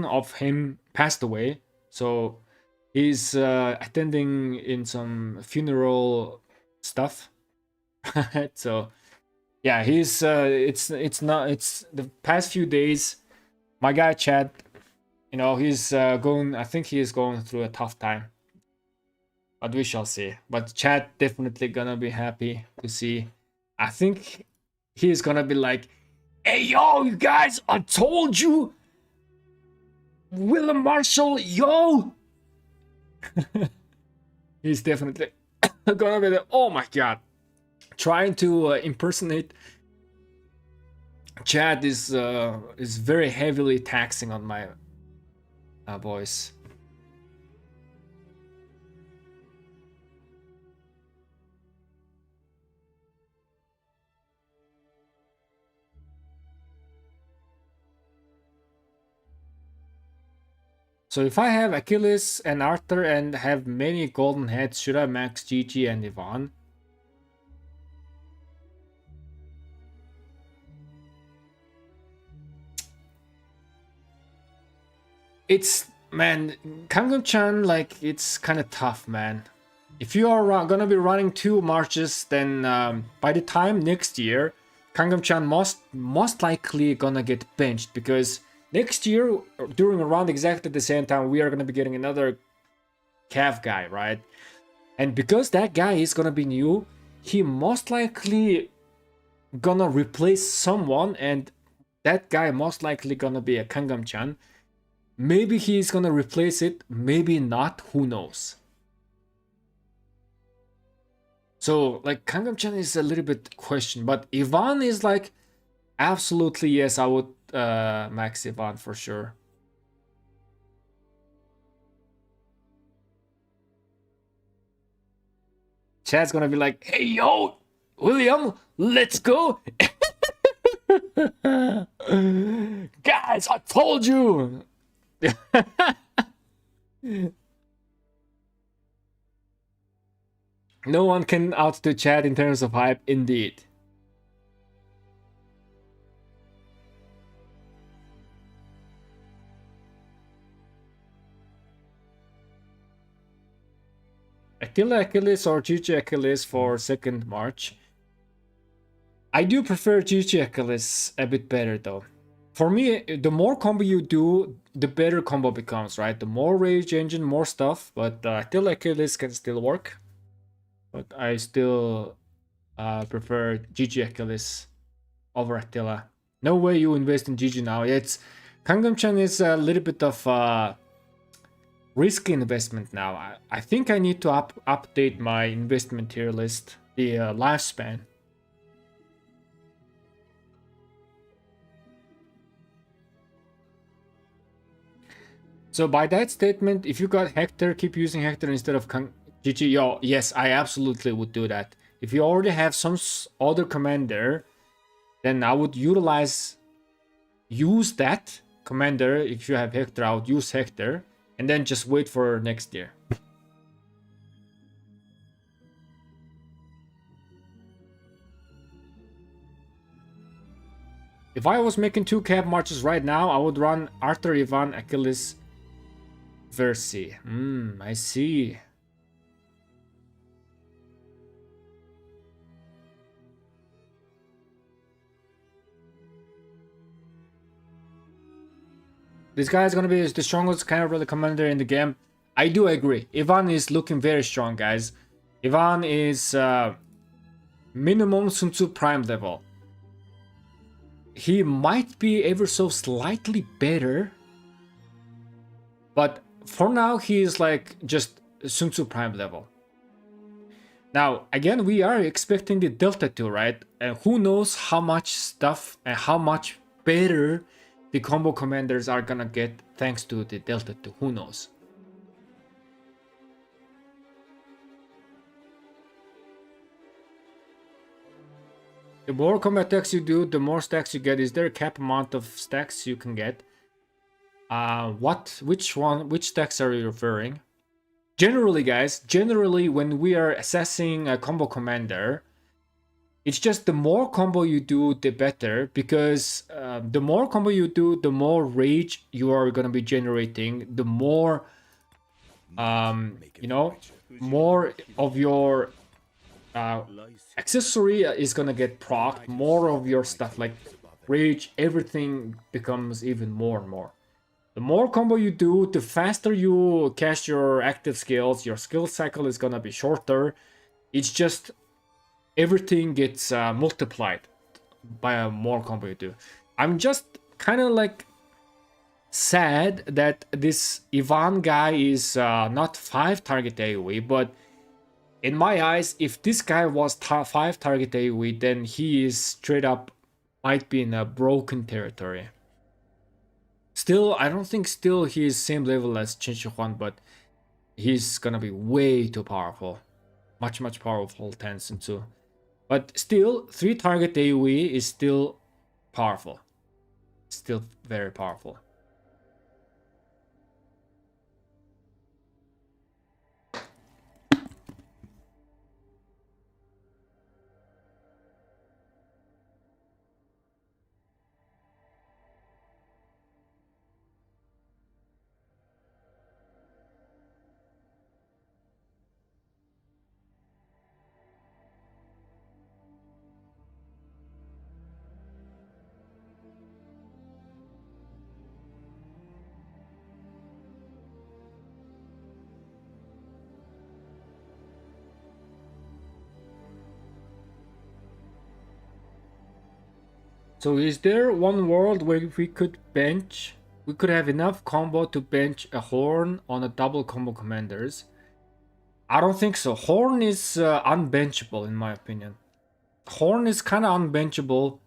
of him passed away, so he's attending in some funeral stuff. So yeah, he's it's the past few days. My guy Chad, he's going. I think he is going through a tough time, but we shall see. But Chad definitely gonna be happy to see. I think he's gonna be like, "Hey yo, you guys! I told you, Willem Marshal, yo!" He's definitely gonna be like, "Oh my god!" Trying to impersonate Chad is very heavily taxing on my voice. So if I have Achilles and Arthur and have many golden heads, should I max Gigi and Ivan? It's, man, Kangam-chan, like, it's kind of tough, man. If you are gonna be running 2 marches, then by the time next year, Kangam-chan most likely gonna get benched, because next year, during around exactly the same time, we are gonna be getting another CAV guy, right? And because that guy is gonna be new, he most likely gonna replace someone, and that guy most likely gonna be a Kangam-chan. Maybe he's gonna replace it, maybe not, who knows. So, like, Kangam-chan is a little bit question, but Ivan is like, absolutely yes, I would max Ivan for sure. Chad's gonna be like, "Hey yo, William, let's go." Guys, I told you. No one can outdo Chad in terms of hype, indeed. Attila Achilles or Gigi Achilles for second March. I do prefer Gigi Achilles a bit better though. For me, the more combo you do, the better combo becomes, right? The more rage engine, more stuff, but Attila Achilles can still work. But I still prefer Gigi Achilles over Attila. No way you invest in Gigi now. It's Kangam-chan is a little bit of risky investment now. I think I need to update my investment tier list, the lifespan. So by that statement, if you got Hector, keep using Hector instead of Gigi. Yo, yes, I absolutely would do that. If you already have some other commander, then I would use that commander. If you have Hector, I would use Hector, and then just wait for next year. If I was making 2 CAV marches right now, I would run Arthur, Ivan, Achilles, Versi. I see. This guy is gonna be the strongest kind of really commander in the game. I do agree. Ivan is looking very strong, guys. Ivan is minimum Sun Tzu Prime level. He might be ever so slightly better, but for now he is like just Sun Tzu Prime level. Now, again, we are expecting the Delta 2, right? And who knows how much stuff and how much better the combo commanders are gonna get thanks to the Delta 2. Who knows? The more combat attacks you do, the more stacks you get. Is there a cap amount of stacks you can get? Which stacks are you referring? Generally, guys, when we are assessing a combo commander, it's just the more combo you do, the better, because the more combo you do, the more rage you are gonna be generating, the more, more of your accessory is gonna get procced, more of your stuff like rage, everything becomes even more and more. The more combo you do, the faster you cast your active skills, your skill cycle is gonna be shorter. It's just everything gets multiplied by a more combo you do. I'm just kind of like sad that this Ivan guy is not 5 target AoE, but in my eyes, if this guy was 5 target AoE, then he is straight up might be in a broken territory. Still, I don't think still he is same level as Qin Shi Huang, but he's gonna be way too powerful. Much powerful Tencent too. But still, 3 target AoE is still powerful. Still very powerful. So is there one world where we could have enough combo to bench a Horn on a double combo commanders? I don't think so. Horn is unbenchable in my opinion. Horn is kind of unbenchable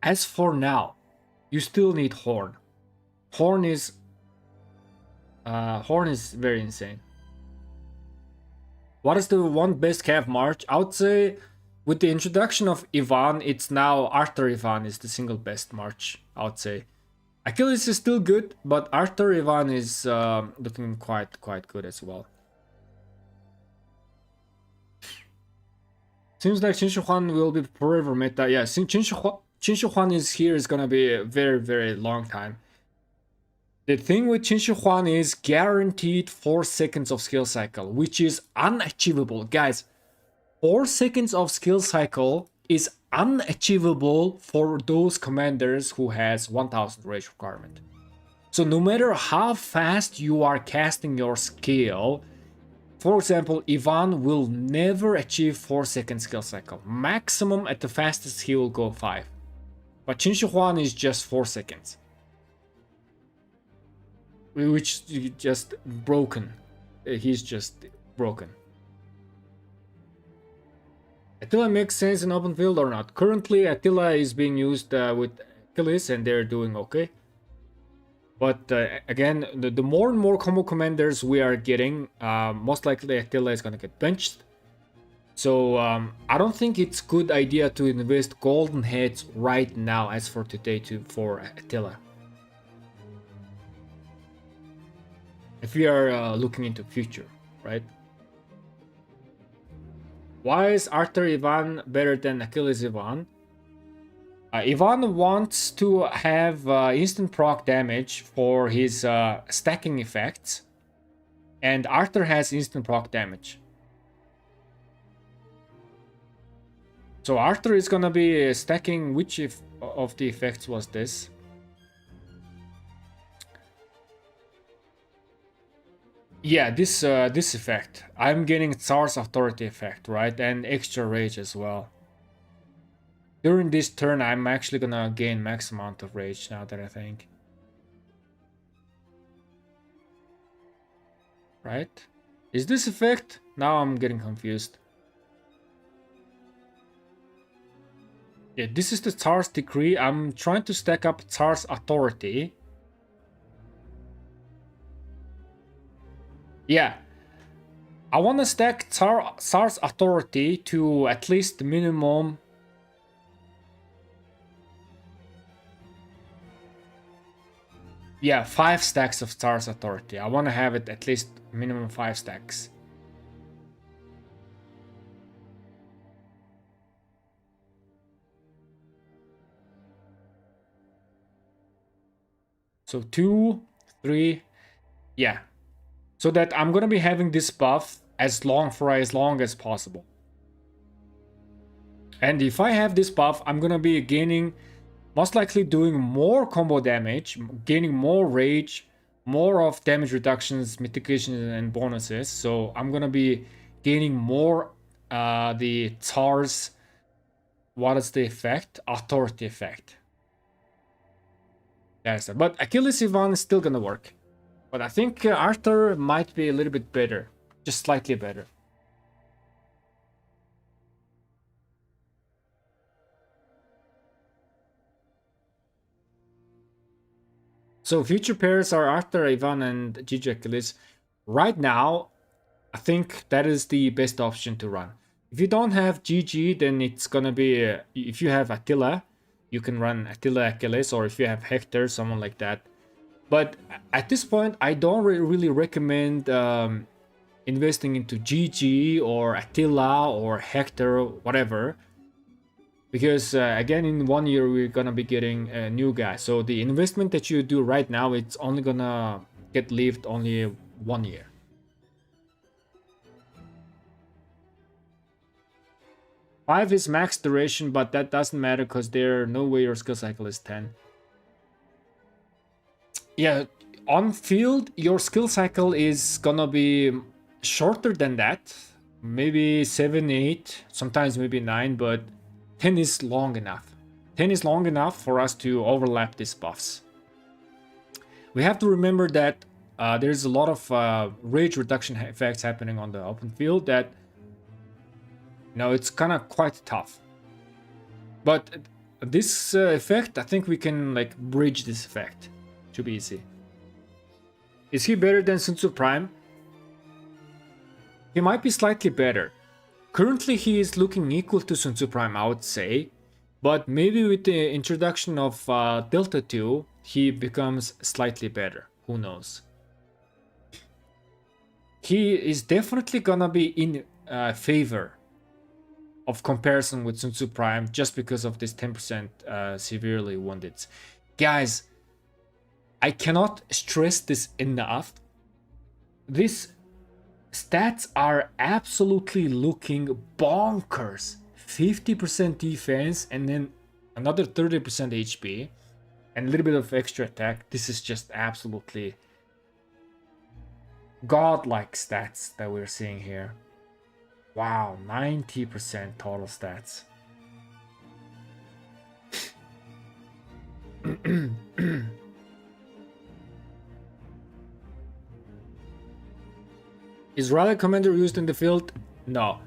as for now. You still need Horn. Horn is very insane. What is the one best CAV March? I would say with the introduction of Ivan, it's now Arthur Ivan is the single best March, I would say. Achilles is still good, but Arthur Ivan is looking quite good as well. Seems like Qin Shi Huang will be forever meta. Yeah, since Qin Shi Huang is here, is gonna be a very long time. The thing with Qin Shi Huang is guaranteed 4 seconds of skill cycle, which is unachievable. Guys, 4 seconds of skill cycle is unachievable for those commanders who has 1000 rage requirement. So no matter how fast you are casting your skill, for example, Ivan will never achieve 4 second skill cycle. Maximum at the fastest he will go 5. But Qin Shi Huang is just 4 seconds. Which is just broken. He's just broken. Attila makes sense in open field or not? Currently, Attila is being used with Achilles and they're doing okay. But again, the more and more combo commanders we are getting, most likely Attila is gonna get benched. So I don't think it's good idea to invest golden heads right now as for today for Attila. If we are looking into future, right? Why is Arthur Ivan better than Achilles Ivan? Ivan wants to have instant proc damage for his stacking effects, and Arthur has instant proc damage. So Arthur is gonna be stacking. Which of the effects was this? Yeah, this effect. I'm getting Tsar's authority effect, right? And extra rage as well. During this turn, I'm actually gonna gain max amount of rage now that I think. Right? Is this effect? Now I'm getting confused. Yeah, this is the Tsar's decree. I'm trying to stack up Tsar's authority. Yeah. I want to stack Tsar's authority to at least minimum. Yeah, 5 stacks of Tsar's authority. I want to have it at least minimum 5 stacks. So 2, 3, yeah. So that I'm gonna be having this buff as long as possible. And if I have this buff, I'm gonna be gaining, most likely doing more combo damage, gaining more rage, more of damage reductions, mitigations, and bonuses. So I'm gonna be gaining more the Tsar's, what is the effect? Authority effect. That's it. But Achilles Ivan is still gonna work. But I think Arthur might be a little bit better. Just slightly better. So future pairs are Arthur, Ivan, and Gigi Achilles. Right now, I think that is the best option to run. If you don't have Gigi, then it's gonna be... if you have Attila, you can run Attila Achilles, or if you have Hector, someone like that. But at this point, I don't really recommend investing into Gigi or Attila or Hector, whatever. Because again, in 1 year, we're gonna be getting a new guy. So the investment that you do right now, it's only gonna get lived only 1 year. Five is max duration, but that doesn't matter because there no way your skill cycle is 10. Yeah, on field, your skill cycle is gonna be shorter than that. Maybe 7, 8, sometimes maybe 9, but 10 is long enough. 10 is long enough for us to overlap these buffs. We have to remember that there's a lot of rage reduction effects happening on the open field that, you know, it's kind of quite tough. But this effect, I think we can like bridge this effect. Should be easy. Is he better than Sun Tzu Prime? He might be slightly better. Currently, he is looking equal to Sun Tzu Prime, I would say. But maybe with the introduction of Delta 2, he becomes slightly better. Who knows? He is definitely gonna be in favor of comparison with Sun Tzu Prime just because of this 10% severely wounded. Guys, I cannot stress this enough. These stats are absolutely looking bonkers. 50% defense and then another 30% HP and a little bit of extra attack. This is just absolutely godlike stats that we're seeing here. Wow, 90% total stats. Is Rally Commander used in the field? No.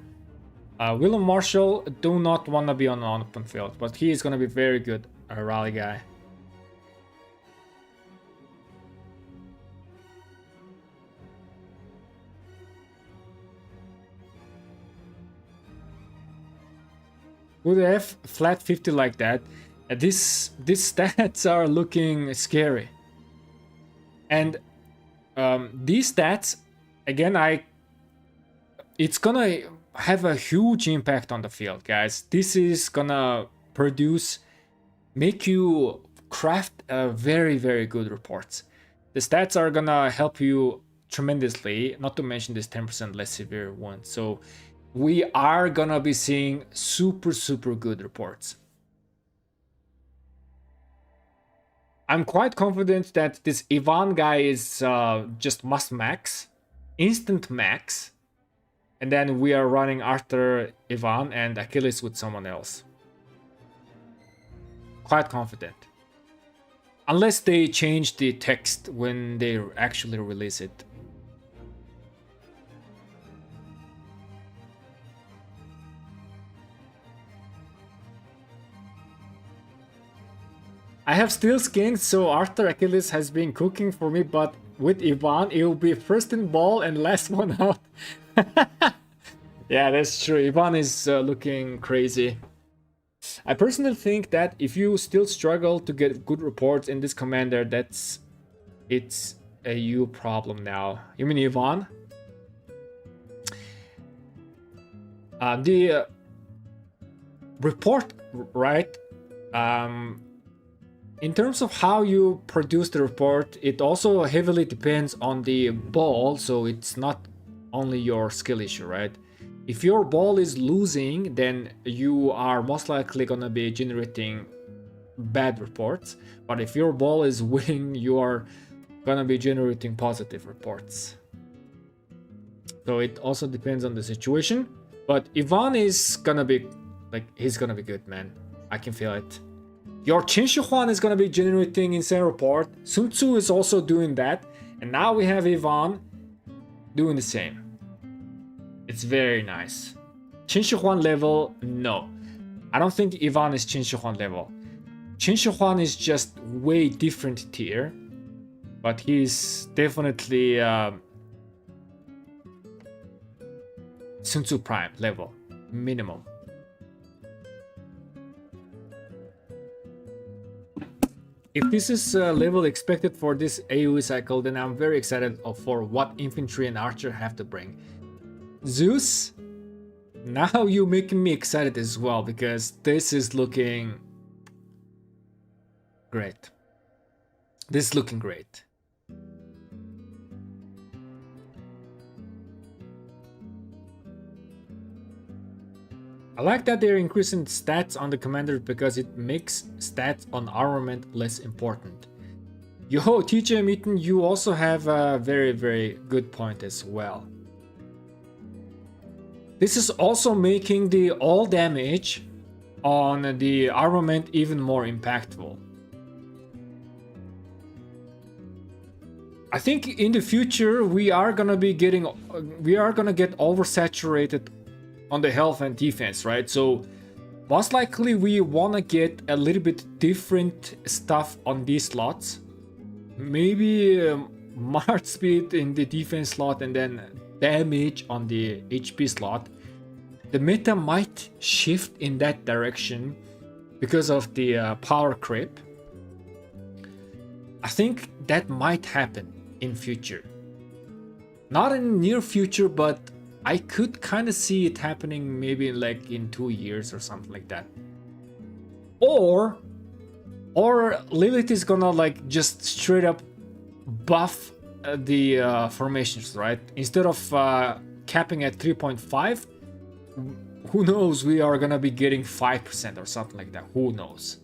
Willem Marshal do not want to be on an open field, but he is going to be very good, a rally guy. With F flat 50 like that, these stats are looking scary. And these stats, again, it's gonna have a huge impact on the field, guys. This is gonna make you craft very, very good reports. The stats are gonna help you tremendously, not to mention this 10% less severe one. So we are gonna be seeing super, super good reports. I'm quite confident that this Ivan guy is just must max, instant max, and then we are running Arthur, Ivan, and Achilles with someone else. Quite confident. Unless they change the text when they actually release it. I have steel skin, so Arthur Achilles has been cooking for me, but with Ivan, it will be first in ball and last one out. Yeah, that's true. Ivan is looking crazy. I personally think that if you still struggle to get good reports in this commander, it's a you problem now. You mean Ivan? The report, right? In terms of how you produce the report, it also heavily depends on the ball, so it's not only your skill issue, right? If your ball is losing, then you are most likely gonna be generating bad reports. But if your ball is winning, you are gonna be generating positive reports. So it also depends on the situation. But Ivan is gonna be, like, he's gonna be good, man. I can feel it. Your Qin Shi Huan is gonna be generating insane report. Sun Tzu is also doing that. And now we have Ivan doing the same. It's very nice. Qin Shi Huan level, no. I don't think Ivan is Qin Shi Huan level. Qin Shi Huan is just way different tier. But he's definitely Sun Tzu Prime level, minimum. If this is level expected for this AoE cycle, then I'm very excited for what infantry and archer have to bring. Zeus, now you're making me excited as well, because this is looking great. This is looking great. I like that they're increasing stats on the commander because it makes stats on armament less important. Yo, TJ Mitten, you also have a very, very good point as well. This is also making the all damage on the armament even more impactful. I think in the future we are gonna get oversaturated on the health and defense, right? So most likely we wanna get a little bit different stuff on these slots. Maybe march speed in the defense slot and then damage on the HP slot. The meta might shift in that direction because of the power creep. I think that might happen in future. Not in near future, but I could kind of see it happening maybe like in 2 years or something like that. Or Lilith is gonna like just straight up buff the formations, right? Instead of capping at 3.5, who knows, we are gonna be getting 5% or something like that. Who knows?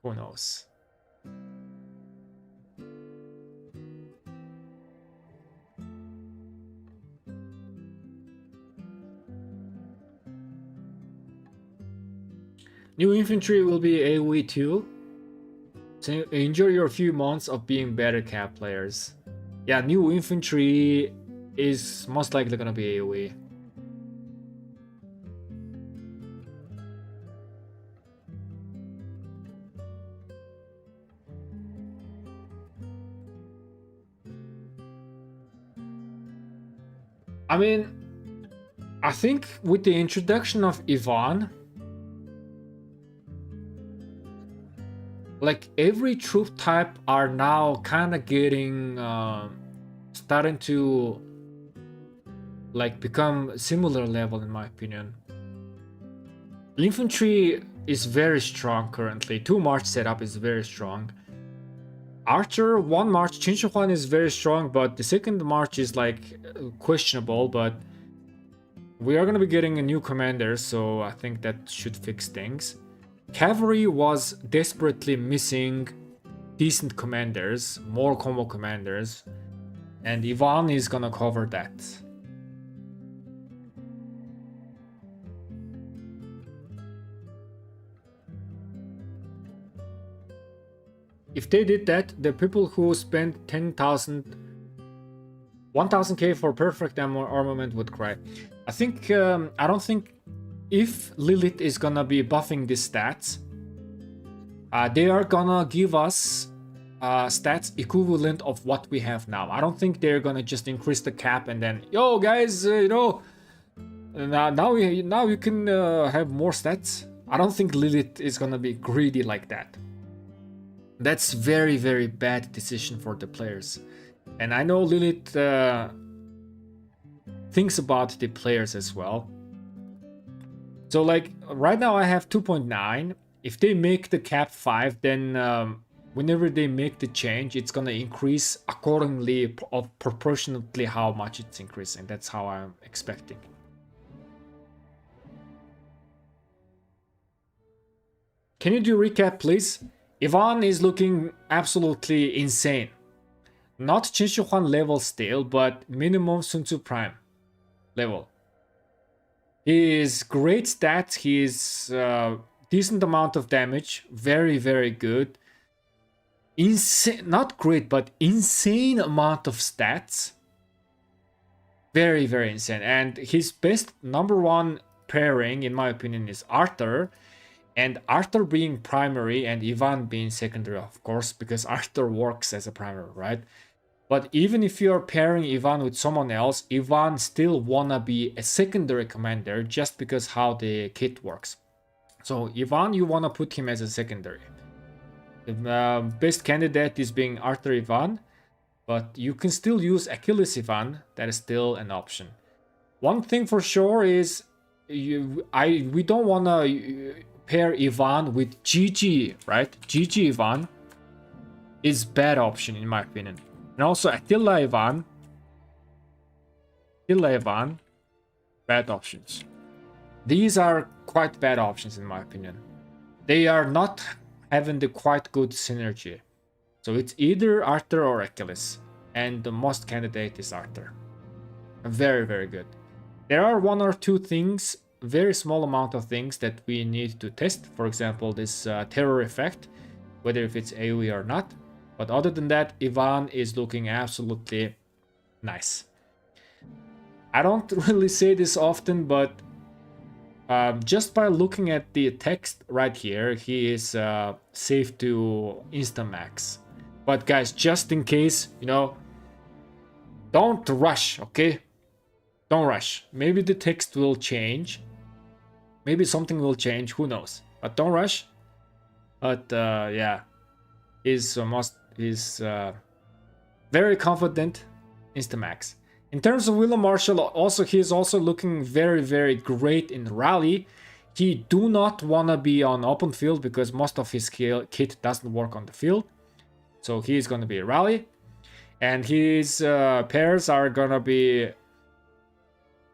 Who knows? New infantry will be AoE too. So enjoy your few months of being better cap players. Yeah, new infantry is most likely gonna be AoE. I mean, I think with the introduction of Ivan, like every troop type are now kind of getting starting to like become similar level in my opinion. Infantry is very strong currently. 2 march setup is very strong. Archer 1 march Qin Shi Huan is very strong, but the second march is like questionable. But we are gonna be getting a new commander, so I think that should fix things. Cavalry was desperately missing decent commanders, more combo commanders, and Ivan is gonna cover that. If they did that, the people who spent 10,000, 1000k for perfect armament would cry. I think I don't think if Lilith is gonna be buffing these stats, they are gonna give us stats equivalent of what we have now. I don't think they're gonna just increase the cap and then, yo guys, you know, now you can have more stats. I don't think Lilith is gonna be greedy like that. That's very, very bad decision for the players. And I know Lilith thinks about the players as well. So like right now I have 2.9. If they make the cap 5, then whenever they make the change, it's gonna increase accordingly of proportionately how much it's increasing. That's how I'm expecting. Can you do recap, please? Ivan is looking absolutely insane. Not Chinchuan level still, but minimum Sun Tzu Prime level. He is great stats. He is decent amount of damage. Very, very good. Insane, not great, but insane amount of stats. Very, very insane. And his best number one pairing, in my opinion, is Arthur. And Arthur being primary and Ivan being secondary, of course, because Arthur works as a primary, right? But even if you're pairing Ivan with someone else, Ivan still wanna be a secondary commander just because how the kit works. So Ivan, you wanna put him as a secondary. The best candidate is being Arthur Ivan, but you can still use Achilles Ivan. That is still an option. One thing for sure is we don't wanna pair Ivan with GG, right? GG Ivan is bad option in my opinion. And also Attila Ivan, bad options. These are quite bad options in my opinion. They are not having the quite good synergy. So it's either Arthur or Achilles. And the most candidate is Arthur. Very, very good. There are one or two things, very small amount of things that we need to test. For example, this terror effect, whether if it's AoE or not. But other than that, Ivan is looking absolutely nice. I don't really say this often, but just by looking at the text right here, he is safe to Instamax. But guys, just in case, you know, don't rush, okay? Don't rush. Maybe the text will change. Maybe something will change, who knows? But don't rush. But yeah, he's very confident Instamax. In terms of William Marshall, also he is also looking very, very great in rally. He do not wanna be on open field because most of his kit doesn't work on the field. So he is gonna be a rally. And his pairs are gonna be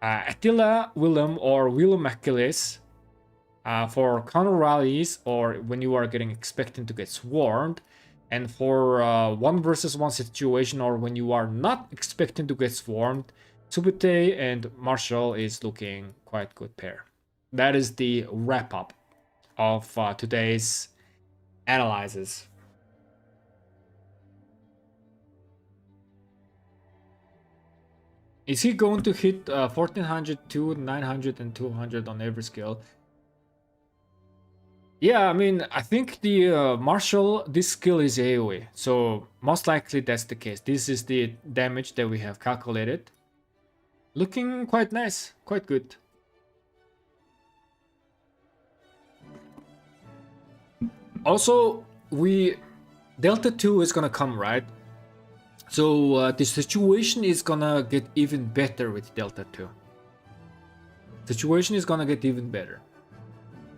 Attila Willem or Willem Achilles for counter rallies or when you are getting expecting to get swarmed. And for 1 versus 1 situation or when you are not expecting to get swarmed, Subite and Marshal is looking quite good pair. That is the wrap up of today's analysis. Is he going to hit 1400, 900 and 200 on every skill? Yeah, I mean, I think the Marshal, this skill is AoE, so most likely that's the case. This is the damage that we have calculated. Looking quite nice, quite good. Also, Delta 2 is gonna come, right? So the situation is gonna get even better with Delta 2. Situation is gonna get even better.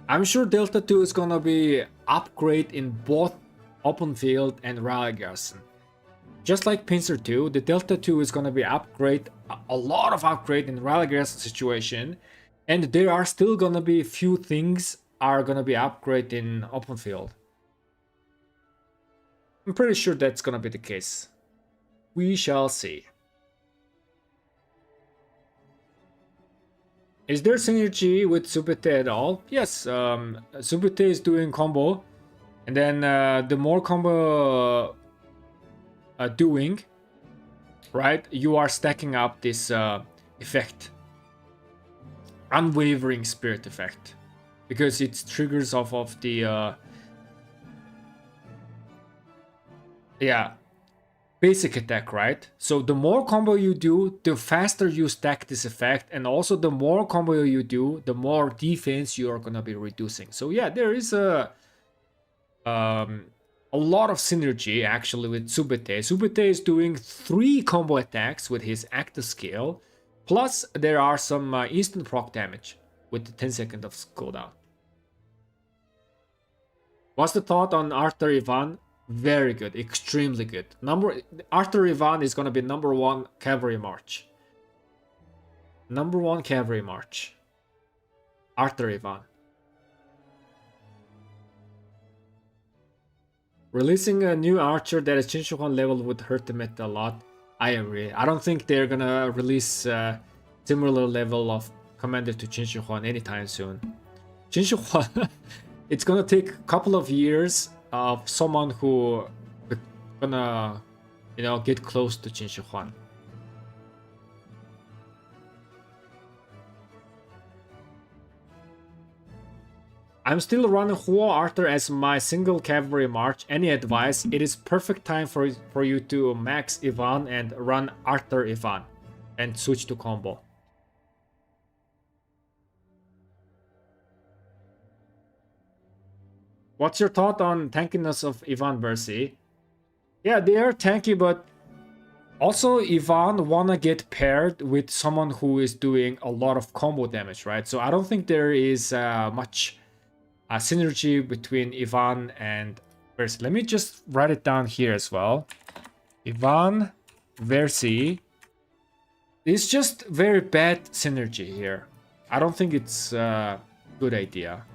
I'm sure Delta 2 is gonna be upgrade in both open field and rally garrison. Just like Pincer 2, the Delta 2 is gonna be upgrade, a lot of upgrade in rally garrison situation, and there are still gonna be a few things are gonna be upgrade in open field. I'm pretty sure that's gonna be the case. We shall see. Is there synergy with Subite at all? Yes, Subite is doing combo, and then the more combo doing, right, you are stacking up this effect. unwavering spirit effect, because it triggers off of the yeah, basic attack, right? So the more combo you do, the faster you stack this effect, and also the more combo you do, the more defense you are gonna be reducing. So yeah, there is a lot of synergy actually with Subete. Subete is doing 3 combo attacks with his active skill, plus there are some instant proc damage with the 10 seconds of cooldown. What's the thought on Arthur Ivan? Very good, extremely good. Arthur Ivan is gonna be #1 cavalry march. #1 cavalry march. Arthur Ivan. Releasing a new archer that is Chinshuhan level would hurt the meta a lot. I agree. I don't think they're gonna release a similar level of commander to Chinshuhan anytime soon. Chinshuhan, it's gonna take a couple of years of someone who gonna, get close to Chinshuhan. I'm still running Huo Arthur as my single cavalry march. Any advice? It is perfect time for you to max Ivan and run Arthur Ivan and switch to combo. What's your thought on tankiness of Ivan Versi? Yeah, they are tanky, but also Ivan wanna get paired with someone who is doing a lot of combo damage, right? So I don't think there is much synergy between Ivan and Versi. Let me just write it down here as well. Ivan Versi. It's just very bad synergy here. I don't think it's a good idea.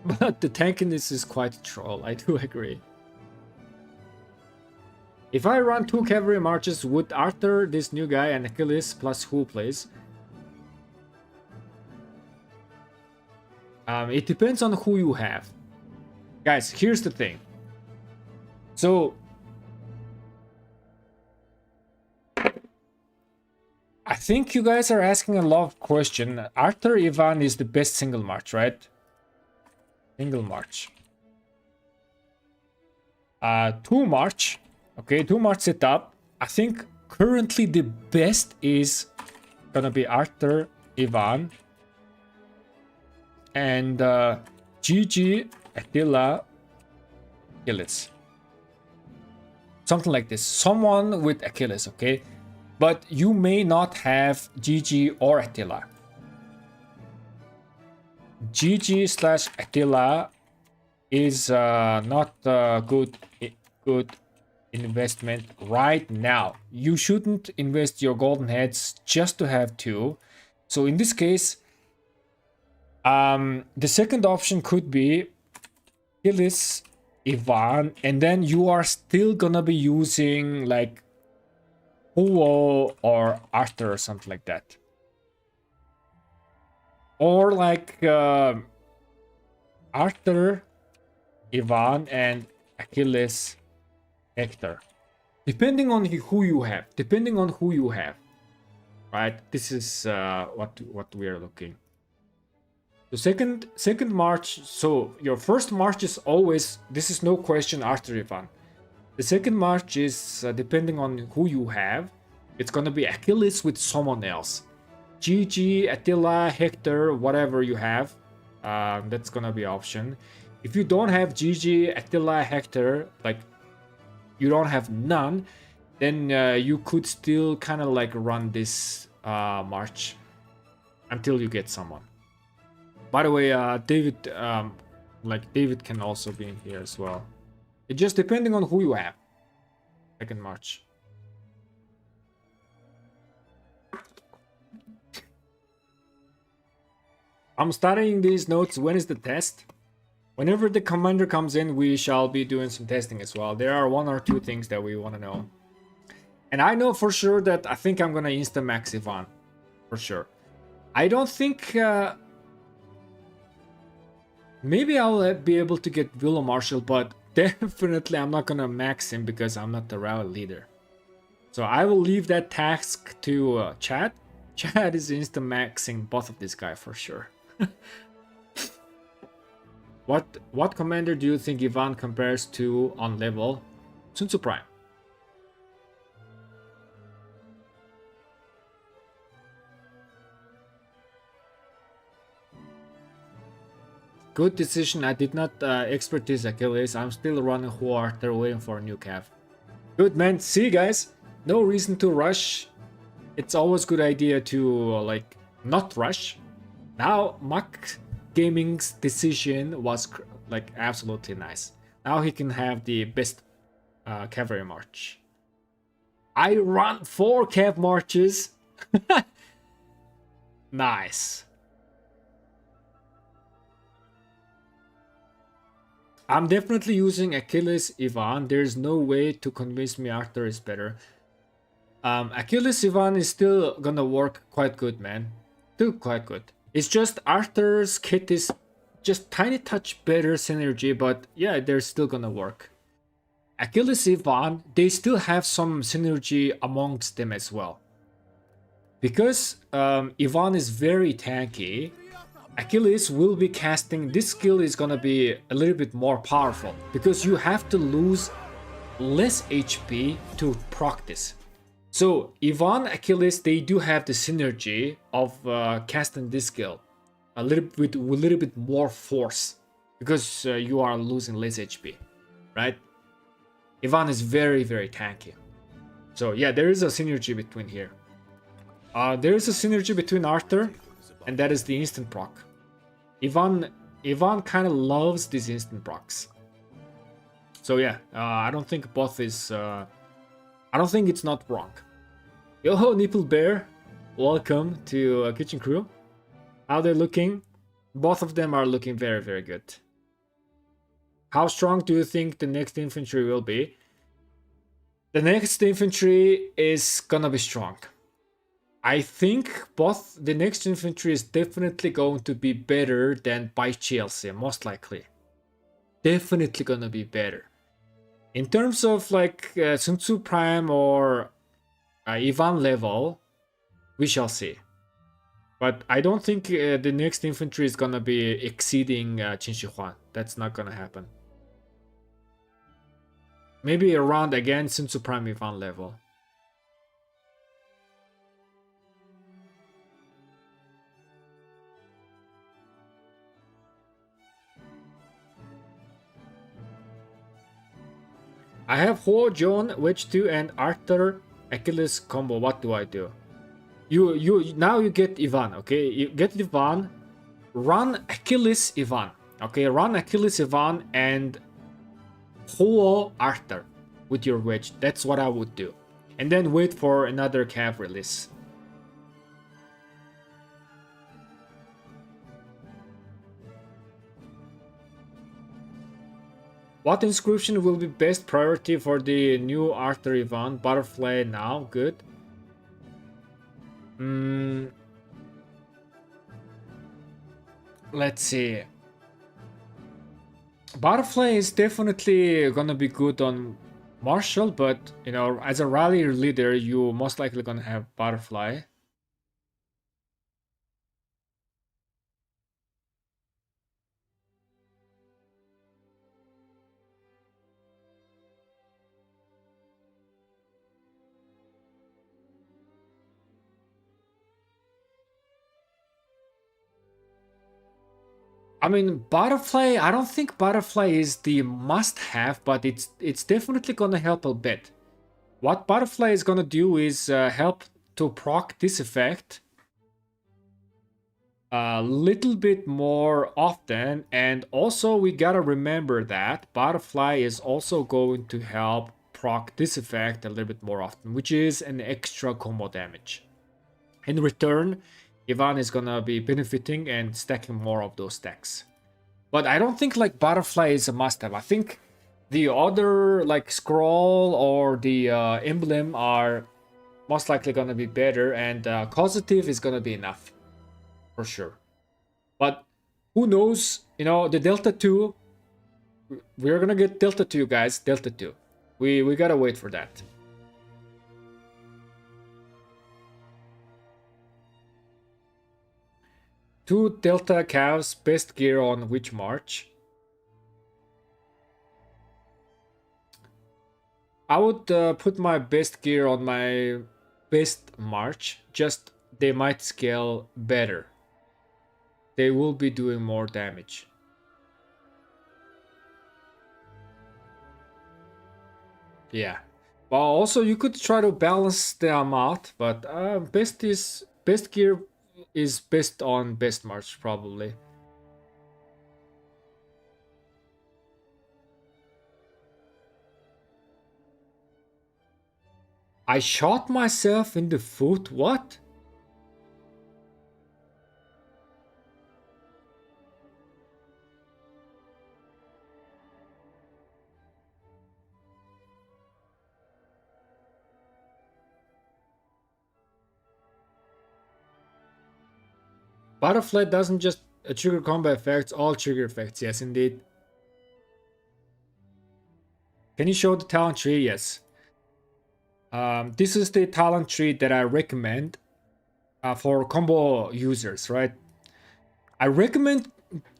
But the tankiness is quite a troll, I do agree. If I run 2 cavalry marches, would Arthur, this new guy, and Achilles plus who plays? It depends on who you have. Guys, here's the thing. So, I think you guys are asking a lot of questions. Arthur Ivan is the best single march, right? Single march. 2 march. Okay, 2 march setup. I think currently the best is gonna be Arthur Ivan. And GG Attila Achilles. Something like this. Someone with Achilles, okay? But you may not have GG or Attila. GG slash Attila is not a good investment right now. You shouldn't invest your golden heads just to have 2. So in this case, the second option could be Achilles, Ivan, and then you are still gonna be using like Huo or Arthur or something like that. Or like Arthur, Ivan, and Achilles, Hector. Depending on who you have. Right? This is what we are looking. The second march, so your first march is always, this is no question, Arthur Ivan. The second march is depending on who you have. It's gonna be Achilles with someone else. GG, Attila, Hector, whatever you have. That's gonna be option. If you don't have GG, Attila, Hector, like you don't have none, then you could still kind of like run this march until you get someone. By the way, David, David can also be in here as well. It just depending on who you have. Second march. I'm studying these notes. When is the test? Whenever the commander comes in, we shall be doing some testing as well. There are 1 or 2 things that we want to know. And I know for sure that I think I'm going to insta-max Ivan. For sure. I don't think... maybe I'll be able to get Willow Marshal, but definitely I'm not going to max him because I'm not the rally leader. So I will leave that task to chat. Chad is instant maxing both of these guys for sure. What commander do you think Ivan compares to on level? Sun Tzu Prime. Good decision. I did not expertise Achilles. I'm still running Who Arthur waiting for a new cav. Good man. See you guys. No reason to rush. It's always good idea to like not rush. Now Mac Gaming's decision was like absolutely nice. Now he can have the best cavalry march. I run 4 cav marches. Nice. I'm definitely using Achilles Ivan. There's no way to convince me Arthur is better. Achilles Ivan is still gonna work quite good, man. Still quite good. It's just Arthur's kit is just tiny touch better synergy, but yeah, they're still gonna work. Achilles Ivan, they still have some synergy amongst them as well. Because Ivan is very tanky, Achilles will be casting, this skill is gonna be a little bit more powerful because you have to lose less HP to proc this. So Ivan, Achilles, they do have the synergy of casting this skill a little bit more force because you are losing less HP, right? Ivan is very tanky. So yeah, there is a synergy between here. There is a synergy between Arthur, and that is the instant proc. Ivan kind of loves these instant procs. So yeah, I don't think both is. I don't think it's not wrong. Yo, Nipple Bear, welcome to Kitchen Crew. How they're looking? Both of them are looking very good. How strong do you think the next infantry will be? The next infantry is gonna be strong. I think both the next infantry is definitely going to be better than by Chelsea, most likely. Definitely gonna be better. In terms of like Sun Tzu Prime or Ivan level, we shall see. But I don't think the next infantry is gonna be exceeding Qin Shi Huan. That's not gonna happen. Maybe around again Sun Tzu Prime Ivan level. I have Ho, John, Wedge 2, and Arthur Achilles combo. What do I do? Now you get Ivan, okay? You get Ivan, run Achilles Ivan, okay? Run Achilles Ivan and Ho Arthur with your wedge. That's what I would do. And then wait for another cav release. What inscription will be best priority for the new Arthur Ivan? Butterfly now, good. Let's see. Butterfly is definitely gonna be good on Marshal, but you know, as a rally leader, you most likely gonna have Butterfly. I mean, Butterfly, I don't think Butterfly is the must-have, but it's definitely gonna help a bit. What Butterfly is gonna do is help to proc this effect a little bit more often, and also we gotta remember that Butterfly is also going to help proc this effect a little bit more often, which is an extra combo damage. In return, Ivan is gonna be benefiting and stacking more of those stacks. But I don't think like Butterfly is a must-have. I think the other like scroll or the emblem are most likely gonna be better, and causative is gonna be enough for sure. But who knows? You know, the Delta 2, we're gonna get Delta 2, guys. Delta 2. We gotta wait for that. 2 Delta CAVS, best gear on which march? I would put my best gear on my best march, just they might scale better. They will be doing more damage. Yeah. Well, also you could try to balance them out, but best gear is best on best march probably. I shot myself in the foot. What? Butterfly doesn't just trigger combo effects, all trigger effects. Yes, indeed. Can you show the talent tree? Yes. This is the talent tree that I recommend for combo users, right? I recommend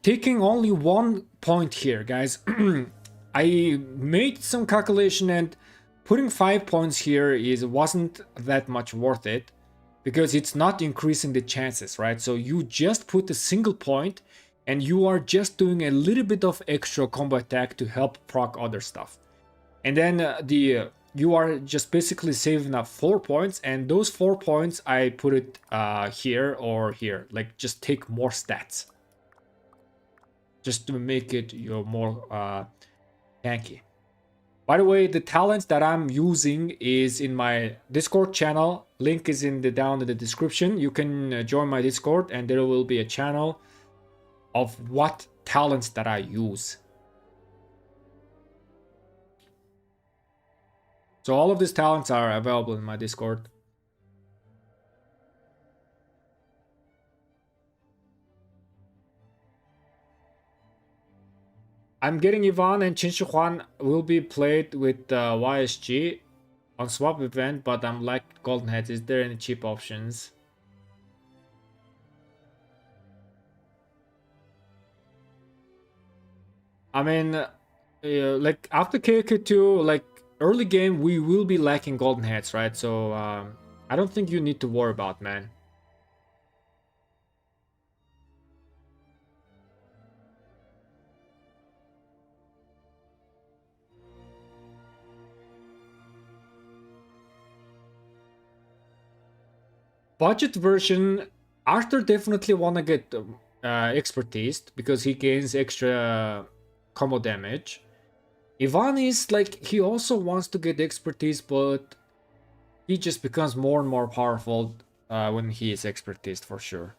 taking only 1 point here, guys. I made some calculation and putting 5 points here wasn't that much worth it because it's not increasing the chances, right? So you just put a single point and you are just doing a little bit of extra combo attack to help proc other stuff. And then you are just basically saving up 4 points, and those 4 points I put it here or here, like just take more stats just to make it more tanky. By the way, the talents that I'm using is in my Discord channel. Link is down in the description. You can join my Discord and there will be a channel of what talents that I use. So all of these talents are available in my Discord. I'm getting Ivan and Chinchuan will be played with YSG on swap event, but I'm like Golden Heads. Is there any cheap options? I mean, like after KK2, like early game, we will be lacking Golden Heads, right? So I don't think you need to worry about, man. Budget version, Arthur definitely wanna get expertise because he gains extra combo damage. Ivan is like, he also wants to get expertise, but he just becomes more and more powerful when he is expertise for sure.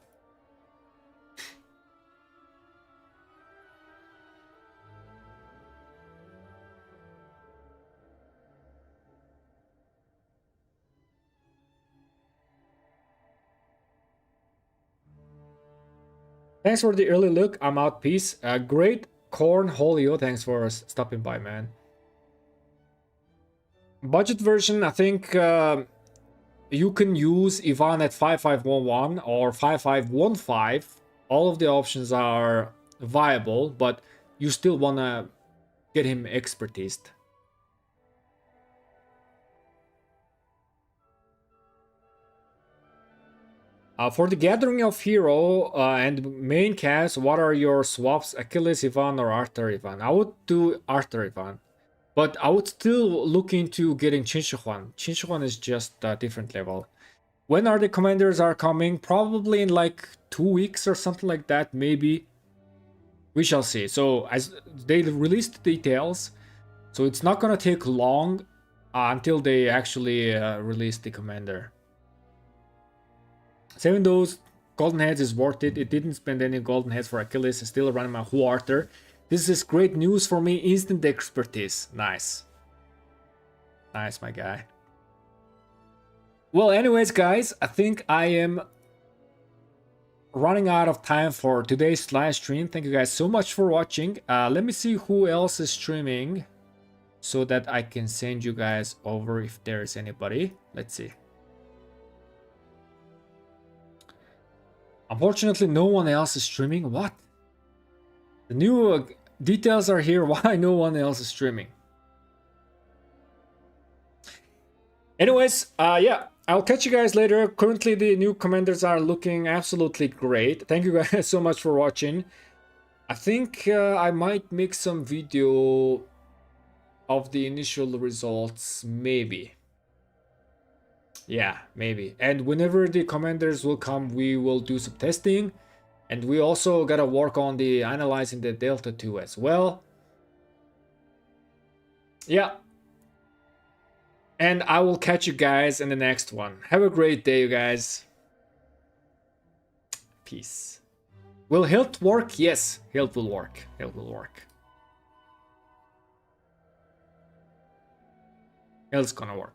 Thanks for the early look. I'm out. Peace. Great Corn Holio. Thanks for stopping by, man. Budget version, I think you can use Ivan at 5511 or 5515. All of the options are viable, but you still want to get him expertise. For the Gathering of Hero and main cast, what are your swaps? Achilles Ivan or Arthur Ivan? I would do Arthur Ivan. But I would still look into getting Chinchuan. Chinchuan is just a different level. When are the commanders are coming? Probably in like 2 weeks or something like that, maybe. We shall see. So as they released details, so it's not gonna take long until they actually release the commander. Saving those golden heads is worth it. It didn't spend any golden heads for Achilles. It's still running my Who Arthur. This is great news for me. Instant expertise. Nice. Nice, my guy. Well, anyways, guys, I think I am running out of time for today's live stream. Thank you guys so much for watching. Let me see who else is streaming so that I can send you guys over if there is anybody. Let's see. Unfortunately, no one else is streaming. What? The new details are here. Why no one else is streaming? Anyways, yeah, I'll catch you guys later. Currently, the new commanders are looking absolutely great. Thank you guys so much for watching. I think I might make some video of the initial results, maybe. Yeah, maybe. And whenever the commanders will come, we will do some testing. And we also gotta work on the analyzing the Delta 2 as well. Yeah. And I will catch you guys in the next one. Have a great day, you guys. Peace. Will health work? Yes, health will work. Health will work. Health's gonna work.